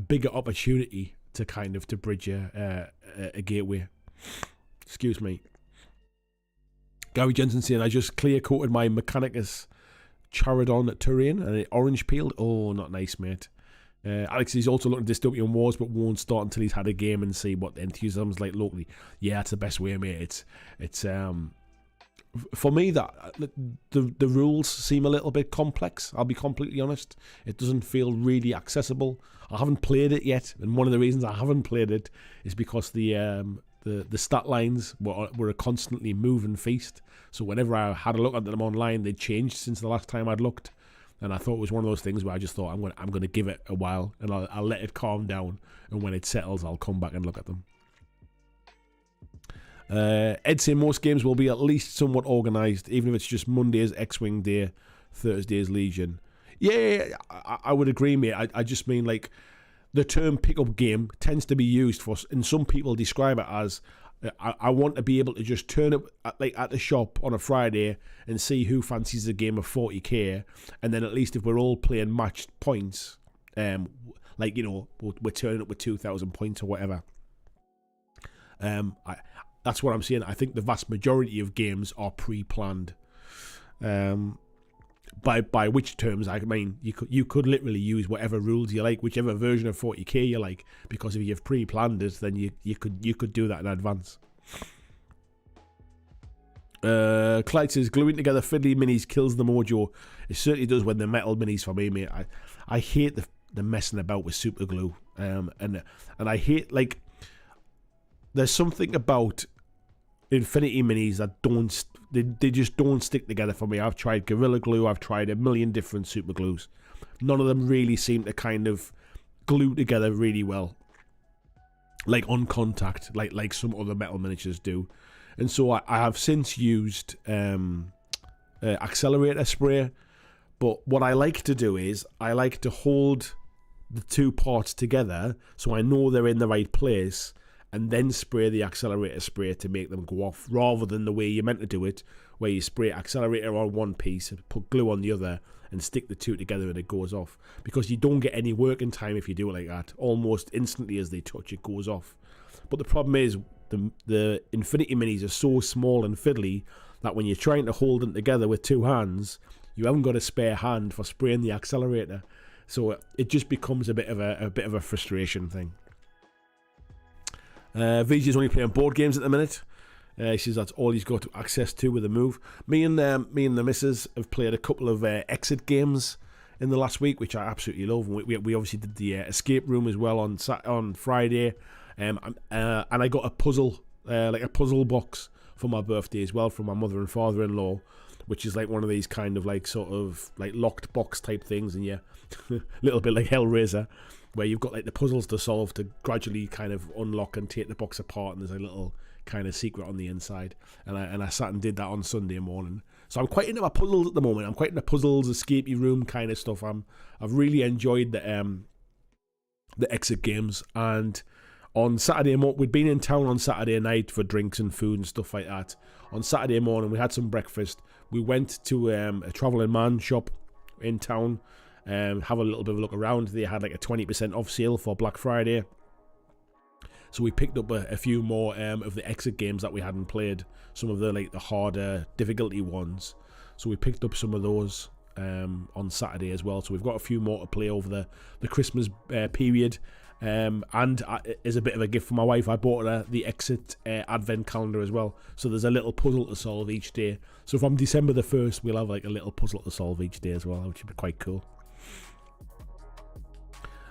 bigger opportunity to kind of to bridge a gateway. Excuse me. Gary Jensen saying, I just clear coated my Mechanicus Charodon terrain and it orange peeled. Oh, not nice, mate. Alex is also looking at Dystopian Wars, but won't start until he's had a game and see what the enthusiasm's like locally. Yeah, that's the best way, mate. It's for me, that the rules seem a little bit complex. I'll be completely honest. It doesn't feel really accessible. I haven't played it yet, and one of the reasons I haven't played it is because the stat lines were a constantly moving feast. So whenever I had a look at them online, they'd changed since the last time I'd looked, and I thought it was one of those things where I just thought I'm going to give it a while and I'll let it calm down, and when it settles, I'll come back and look at them. Ed saying most games will be at least somewhat organised, even if it's just Monday's X-Wing Day, Thursday's Legion. Yeah, I would agree, mate. I just mean, like, the term pickup game tends to be used for, and some people describe it as, I want to be able to just turn up at the shop on a Friday and see who fancies a game of 40k, and then at least if we're all playing matched points, like, you know, we're turning up with 2,000 points or whatever. That's what I'm saying. I think the vast majority of games are pre-planned. by which terms I mean you could literally use whatever rules you like, whichever version of 40k you like, because if you've pre-planned it, then you could do that in advance. Clyde says gluing together fiddly minis kills the mojo. It certainly does when they're metal minis for me, mate. I hate the messing about with super glue, and I hate, like, there's something about Infinity minis that they just don't stick together for me. I've tried Gorilla Glue, I've tried a million different super glues. None of them really seem to kind of glue together really well, like on contact, like some other metal miniatures do. And so I have since used accelerator spray. But what I like to do is I like to hold the two parts together so I know they're in the right place, and then spray the accelerator spray to make them go off, rather than the way you're meant to do it, where you spray accelerator on one piece and put glue on the other and stick the two together and it goes off. Because you don't get any working time if you do it like that. Almost instantly as they touch, it goes off. But the problem is the Infinity Minis are so small and fiddly that when you're trying to hold them together with two hands, you haven't got a spare hand for spraying the accelerator. So it just becomes a bit of a frustration thing. VJ's only playing board games at the minute. He says that's all he's got access to with the move. Me and the missus have played a couple of exit games in the last week, which I absolutely love. We obviously did the escape room as well on Friday, and I got a puzzle, like a puzzle box for my birthday as well from my mother and father-in-law, which is like one of these kind of like sort of like locked box type things, and yeah, a little bit like Hellraiser, where you've got like the puzzles to solve to gradually kind of unlock and take the box apart, and there's a little kind of secret on the inside. And I sat and did that on Sunday morning. So I'm quite into my puzzles at the moment. I'm quite into puzzles, escapey room kind of stuff. I've really enjoyed the exit games. And on Saturday morning, we'd been in town on Saturday night for drinks and food and stuff like that. On Saturday morning, we had some breakfast. We went to a travelling man shop in town. Have a little bit of a look around. They had like a 20% off sale for Black Friday, so we picked up a few more of the exit games that we hadn't played, some of the like the harder difficulty ones. So we picked up some of those on Saturday as well. So we've got a few more to play over the Christmas period. And as a bit of a gift for my wife, I bought her the Exit advent calendar as well. So there's a little puzzle to solve each day. So from December the 1st, we'll have like a little puzzle to solve each day as well, which would be quite cool.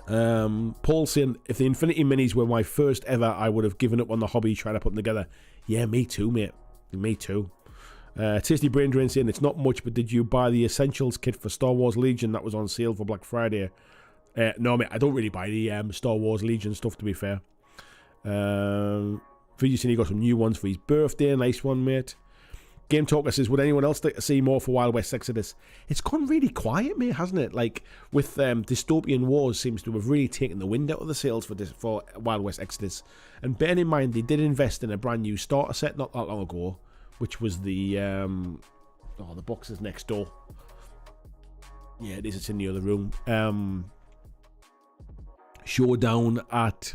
Paul saying, if the Infinity Minis were my first ever, I would have given up on the hobby trying to put them together. Yeah, me too, mate. Me too. Tasty Brain Drain saying, it's not much, but did you buy the Essentials kit for Star Wars Legion that was on sale for Black Friday? No, mate, I don't really buy the Star Wars Legion stuff, to be fair. Vijay saying he got some new ones for his birthday. Nice one, mate. Game Talker says, would anyone else like to see more for Wild West Exodus? It's gone really quiet, mate, hasn't it? Like, with Dystopian Wars seems to have really taken the wind out of the sails for Wild West Exodus. And bearing in mind, they did invest in a brand new starter set not that long ago, which was the boxes next door. Yeah, it is. It's in the other room. Showdown at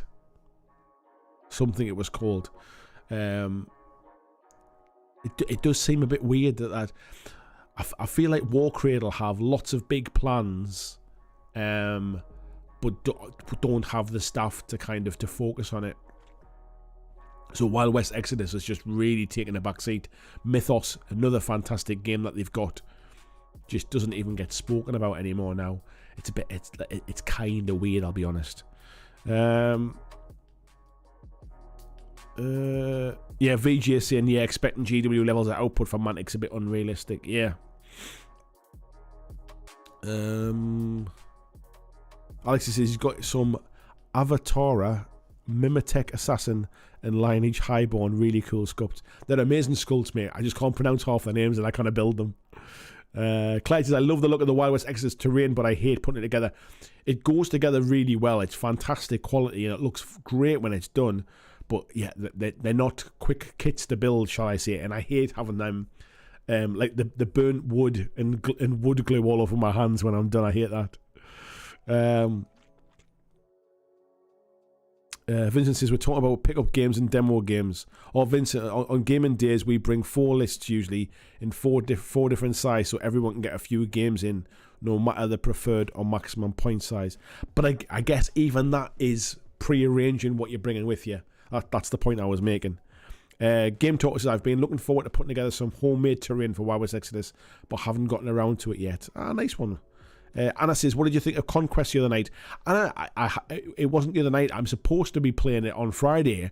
something it was called. It does seem a bit weird that I feel like Warcradle have lots of big plans, but don't have the staff to kind of to focus on it. So Wild West Exodus has just really taken a backseat. Mythos, another fantastic game that they've got, just doesn't even get spoken about anymore now. It's kind of weird, I'll be honest. Yeah, VG is saying, yeah, expecting GW levels of output from Mantic's a bit unrealistic. Yeah. Alex says he's got some Avatara, Mimetech Assassin, and Lineage Highborn really cool sculpts. They're amazing sculpts, mate. I just can't pronounce half their names and I kind of build them. Clyde says, I love the look of the Wild West Exodus terrain, but I hate putting it together. It goes together really well. It's fantastic quality and it looks great when it's done. But yeah, they're not quick kits to build, shall I say. And I hate having them, like the burnt wood and wood glue all over my hands when I'm done. I hate that. Vincent says we're talking about pick-up games and demo games. Or Vincent, on gaming days we bring 4 lists usually in four different sizes, so everyone can get a few games in, no matter the preferred or maximum point size. But I guess even that is pre-arranging what you're bringing with you. That's the point I was making. Game Talk says I've been looking forward to putting together some homemade terrain for WoW's Exodus, but haven't gotten around to it yet. Nice one. Anna says, what did you think of Conquest the other night? Anna, it wasn't the other night. I'm supposed to be playing it on Friday,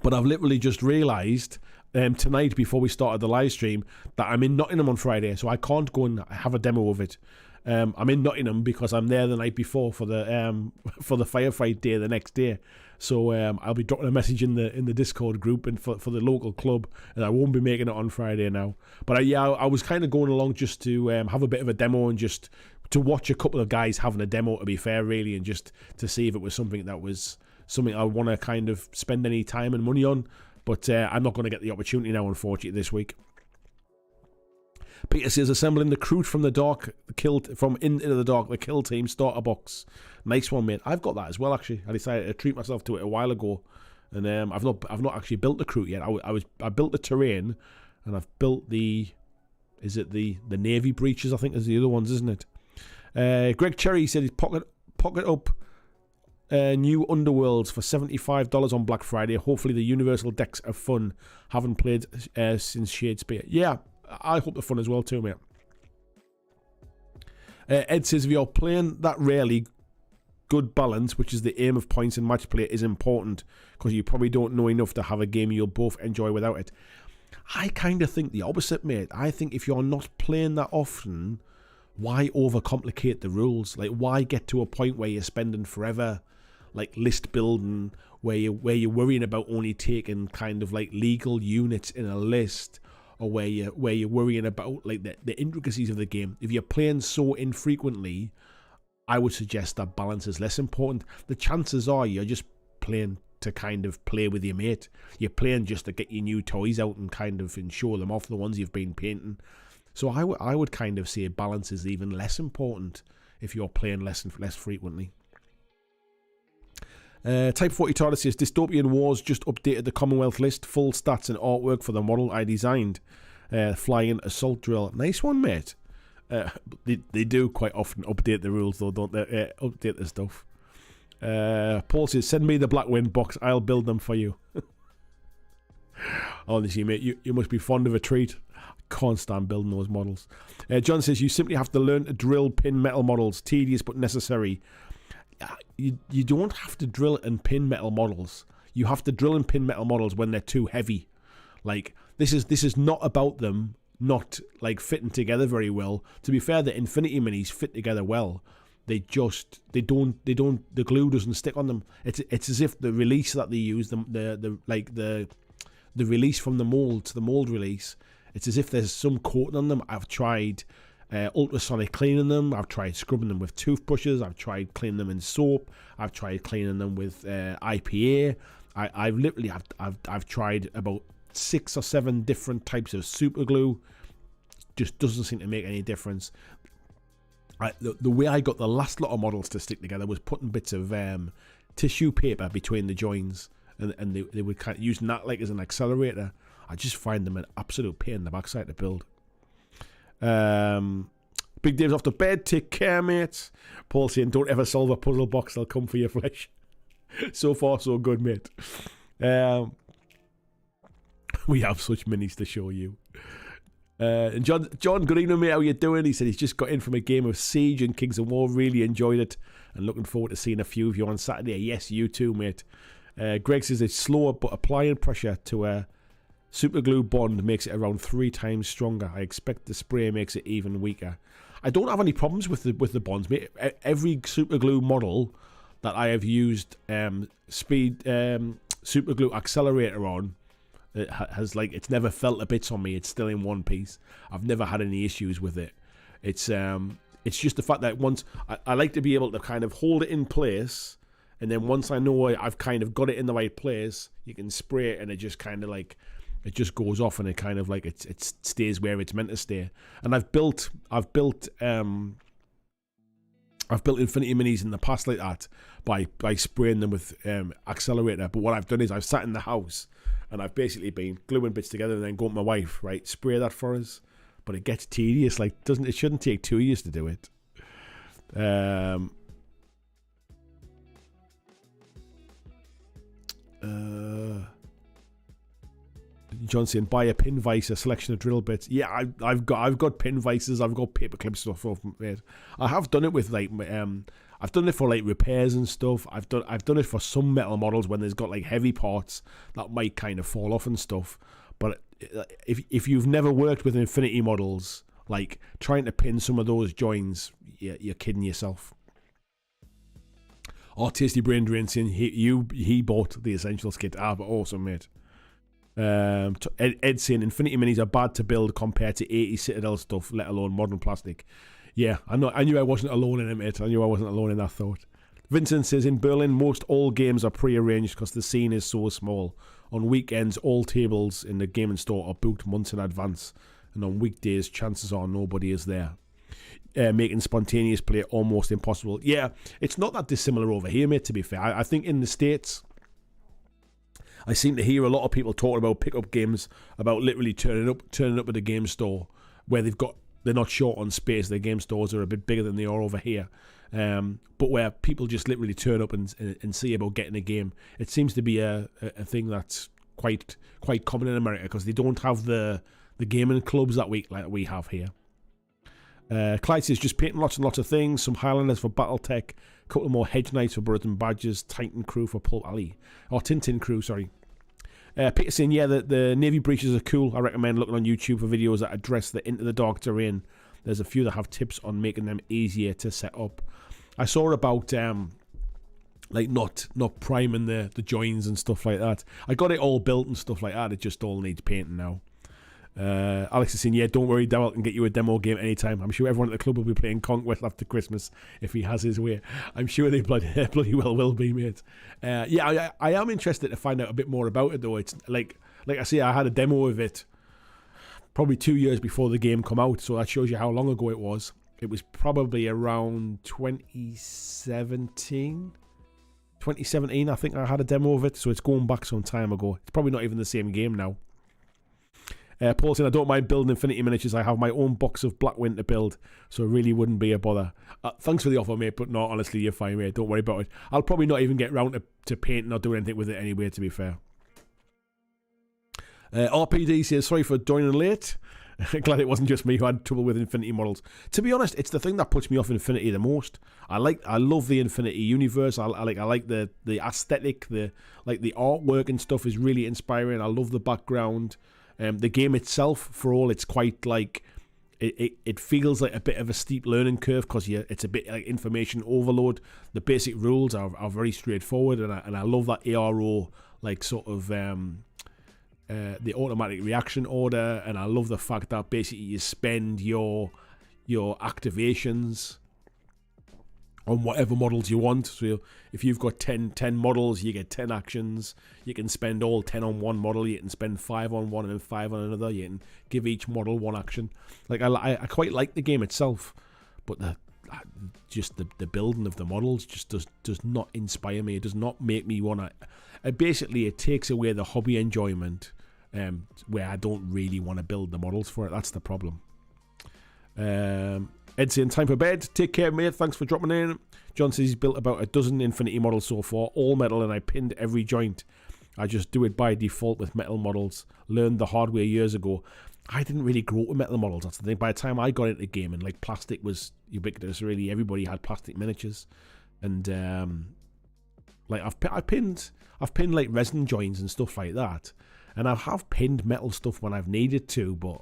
but I've literally just realised tonight before we started the live stream that I'm in Nottingham on Friday, so I can't go and have a demo of it. I'm in Nottingham because I'm there the night before for the Firefight day the next day. So I'll be dropping a message in the Discord group and for the local club, and I won't be making it on Friday now. But I was kind of going along just to have a bit of a demo and just to watch a couple of guys having a demo, to be fair, really, and just to see if it was something I want to kind of spend any time and money on. But I'm not going to get the opportunity now, unfortunately, this week. Peter says, assembling the Recruit from the Dark, from Into the Dark, the Kill Team starter box. Nice one, mate. I've got that as well, actually. I decided to treat myself to it a while ago, and I've not actually built the Recruit yet. I built the terrain, and I've built the Navy breaches, I think, is the other ones, isn't it? Greg Cherry said he's pocket up new Underworlds for $75 on Black Friday. Hopefully the Universal decks are fun. Haven't played since Shadespire. Yeah, I hope they're fun as well too, mate. Ed says if you're playing that rarely, good balance, which is the aim of points and match play, is important because you probably don't know enough to have a game you'll both enjoy without it. I kind of think the opposite, mate. I think if you're not playing that often, why overcomplicate the rules? Like, why get to a point where you're spending forever, like list building, where you're worrying about only taking kind of like legal units in a list, or where you're worrying about like the intricacies of the game. If you're playing so infrequently, I would suggest that balance is less important. The chances are you're just playing to kind of play with your mate. You're playing just to get your new toys out and kind of show them off, the ones you've been painting. So I would kind of say balance is even less important if you're playing less frequently. Type 40 Tardis says Dystopian Wars just updated the Commonwealth list, full stats and artwork for the model I designed. Flying assault drill. Nice one, mate. They do quite often update the rules though, don't they? Update the stuff. Paul says send me the Blackwind box, I'll build them for you. Honestly, mate, you must be fond of a treat. Can't stand building those models. John says you simply have to learn to drill pin metal models, tedious but necessary. You don't have to drill and pin metal models. You have to drill and pin metal models when they're too heavy. Like this is not about them not like fitting together very well. To be fair, the Infinity Minis fit together well. The glue doesn't stick on them. It's as if the release that they use, the release from the mold to the mold release, it's as if there's some coating on them. I've tried ultrasonic cleaning them. I've tried scrubbing them with toothbrushes. I've tried cleaning them in soap. I've tried cleaning them with IPA. I've tried about 6 or 7 different types of super glue. Just doesn't seem to make any difference. The way I got the last lot of models to stick together was putting bits of tissue paper between the joins, and they would kind of using that like as an accelerator. I just find them an absolute pain in the backside to build. Big Dave's off to bed. Take care, mate. Paul saying, don't ever solve a puzzle box, they'll come for your flesh. So far, so good, mate. We have such minis to show you. And John, good evening, mate. How you doing? He said he's just got in from a game of Siege and Kings of War. Really enjoyed it, and looking forward to seeing a few of you on Saturday. Yes, you too, mate. Greg says it's slower, but applying pressure to a super glue bond makes it around 3 times stronger. I expect the spray makes it even weaker. I don't have any problems with the bonds, mate. Every super glue model that I have used speed super glue accelerator on, it has like, it's never felt a bit on me. It's still in one piece. I've never had any issues with it. It's just the fact that once I like to be able to kind of hold it in place, and then once I know I've kind of got it in the right place, you can spray it and it just kind of like, it just goes off, and it kind of like it stays where it's meant to stay. And I've built Infinity Minis in the past like that, by spraying them with accelerator. But what I've done is I've sat in the house and I've basically been gluing bits together and then going to my wife, right, spray that for us. But it gets tedious. Like, it shouldn't take 2 years to do it. John saying, buy a pin vise, a selection of drill bits. Yeah, I've got pin vices. I've got paperclip stuff off it. I have done it with like I've done it for like repairs and stuff. I've done it for some metal models when there's got like heavy parts that might kind of fall off and stuff. But if you've never worked with Infinity models, like trying to pin some of those joins, you're kidding yourself. Oh, Tasty Brain Drain saying he bought the Essentials kit. But awesome, mate. Ed saying Infinity Minis are bad to build compared to 80 Citadel stuff, let alone modern plastic. Yeah, I knew I wasn't alone in it, mate. I knew I wasn't alone in that thought. Vincent says, in Berlin, most all games are pre-arranged because the scene is so small. On weekends, all tables in the gaming store are booked months in advance. And on weekdays, chances are nobody is there. Making spontaneous play almost impossible. Yeah, it's not that dissimilar over here, mate, to be fair. I think in the States, I seem to hear a lot of people talking about pick-up games, about literally turning up at a game store where they're not short on space. Their game stores are a bit bigger than they are over here. But where people just literally turn up and see about getting a game. It seems to be a thing that's quite common in America because they don't have the gaming clubs that we have here. Clyde says, just painting lots and lots of things. Some Highlanders for Battletech. A couple more Hedge Knights for Birds and Badgers. Titan Crew for Pulp Alley. Or Tintin Crew, sorry. Peter saying, yeah, the Navy breaches are cool. I recommend looking on YouTube for videos that address the Into the Dark terrain. There's a few that have tips on making them easier to set up. I saw about like not priming the joins and stuff like that. I got it all built and stuff like that. It just all needs painting now. Alex is saying, yeah, don't worry, Daryl can get you a demo game anytime. I'm sure everyone at the club will be playing Conquest after Christmas if he has his way. I'm sure they bloody well will be, mate. Yeah, I am interested to find out a bit more about it, though. It's like I say, I had a demo of it probably 2 years before the game come out, so that shows you how long ago it was. It was probably around 2017, I think I had a demo of it, so it's going back some time ago. It's probably not even the same game now. Paul saying, I don't mind building Infinity miniatures. I have my own box of Blackwing to build, so it really wouldn't be a bother. Thanks for the offer, mate, but no, honestly, you're fine, mate. Don't worry about it. I'll probably not even get round to painting or doing anything with it anyway, to be fair. RPD says, sorry for joining late. Glad it wasn't just me who had trouble with Infinity models. To be honest, it's the thing that puts me off Infinity the most. I love the Infinity universe. I like the aesthetic, the artwork and stuff is really inspiring. I love the background. The game itself, for all it's quite like, it feels like a bit of a steep learning curve because it's a bit like information overload. The basic rules are very straightforward, and I love that ARO, like sort of the automatic reaction order, and I love the fact that basically you spend your activations on whatever models you want. So if you've got 10 models, you get 10 actions. You can spend all 10 on one model. You can spend 5 on one and then 5 on another. You can give each model one action. Like I quite like the game itself, but the building of the models just does not inspire me. It does not make me want to. Basically, it takes away the hobby enjoyment, where I don't really want to build the models for it. That's the problem. Ed saying, time for bed. Take care, mate. Thanks for dropping in. John says he's built about a dozen Infinity models so far, all metal, and I pinned every joint. I just do it by default with metal models. Learned the hard way years ago. I didn't really grow up with metal models. That's the thing. By the time I got into gaming, like, plastic was ubiquitous. Really, everybody had plastic miniatures, and like I've pinned like resin joins and stuff like that, and I have pinned metal stuff when I've needed to, but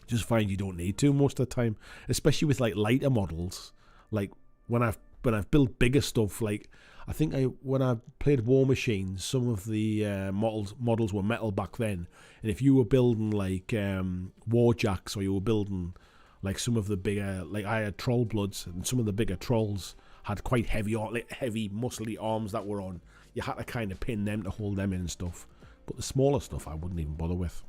just find you don't need to most of the time, especially with like lighter models. Like when I've built bigger stuff, like I think when I played War Machines, some of the models were metal back then, and if you were building like War Jacks, or you were building like some of the bigger, like I had Troll Bloods, and some of the bigger trolls had quite heavy muscly arms that were on. You had to kind of pin them to hold them in and stuff, but the smaller stuff I wouldn't even bother with.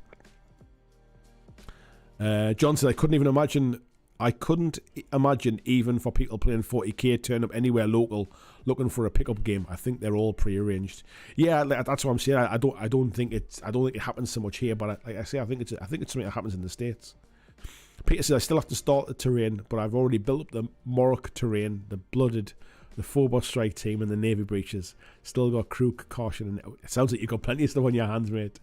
John said, I couldn't even imagine I couldn't imagine even for people playing 40k turn up anywhere local looking for a pickup game. I think they're all pre-arranged. Yeah, that's what I'm saying. I don't think it happens so much here, but like I say, I think it's something that happens in the States. Peter says I still have to start the terrain, but I've already built up the Morok terrain, the Blooded, the Phobos Strike Team, and the Navy Breaches. Still got Crew Caution, and it sounds like you've got plenty of stuff on your hands, mate.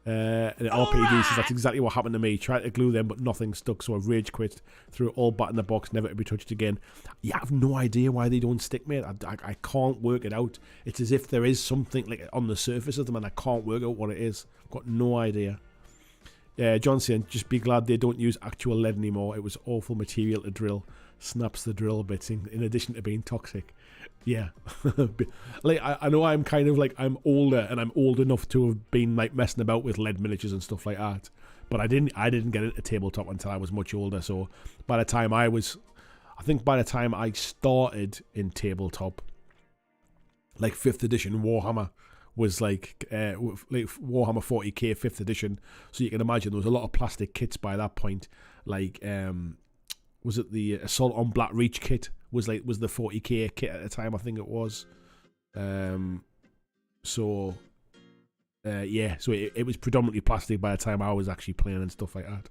And RPD says that's exactly what happened to me. Tried to glue them, but nothing stuck, so I've rage quit. Threw it all back in the box, never to be touched again. Yeah, I have no idea why they don't stick, mate. I can't work it out. It's as if there is something like on the surface of them, and I can't work out what it is. I've got no idea. John saying, just be glad they don't use actual lead anymore. It was awful material to drill. Snaps the drill bits in addition to being toxic. Yeah. Like I know I'm kind of like, I'm older and I'm old enough to have been like messing about with lead miniatures and stuff like that. But I didn't get into tabletop until I was much older. So by the time I started in tabletop, like 5th edition Warhammer was like Warhammer 40k 5th edition, so you can imagine there was a lot of plastic kits by that point. Like was it the Assault on Black Reach kit was the 40k kit at the time, I think it was. So it was predominantly plastic by the time I was actually playing and stuff like that.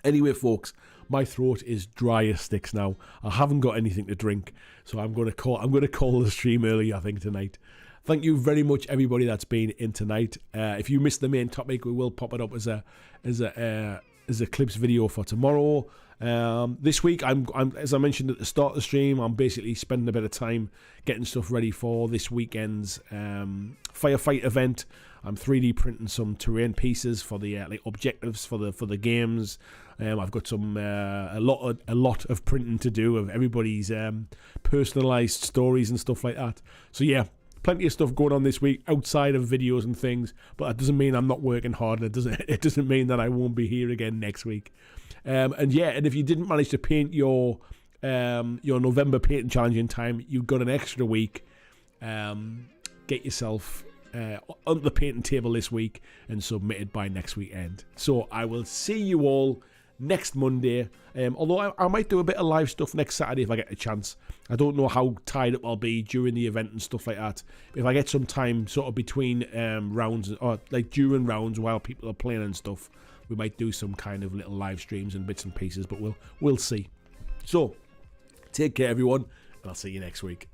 Anyway, folks, my throat is dry as sticks now. I haven't got anything to drink, so I'm going to call the stream early, I think, tonight. Thank you very much, everybody that's been in tonight. If you missed the main topic, we will pop it up as a clips video for tomorrow. This week, I'm as I mentioned at the start of the stream, I'm basically spending a bit of time getting stuff ready for this weekend's Firefight event. I'm 3D printing some terrain pieces for the like objectives for the games. I've got some a lot of printing to do of everybody's personalized stories and stuff like that. So yeah, plenty of stuff going on this week outside of videos and things, but that doesn't mean I'm not working hard, and it doesn't mean that I won't be here again next week. And if you didn't manage to paint your November painting challenge in time, you've got an extra week. Get yourself on the painting table this week and submit it by next weekend. So I will see you all next Monday. Although I might do a bit of live stuff next Saturday if I get a chance. I don't know how tied up I'll be during the event and stuff like that. If I get some time sort of between rounds, or like during rounds while people are playing and stuff, we might do some kind of little live streams and bits and pieces, but we'll see. So take care, everyone, and I'll see you next week.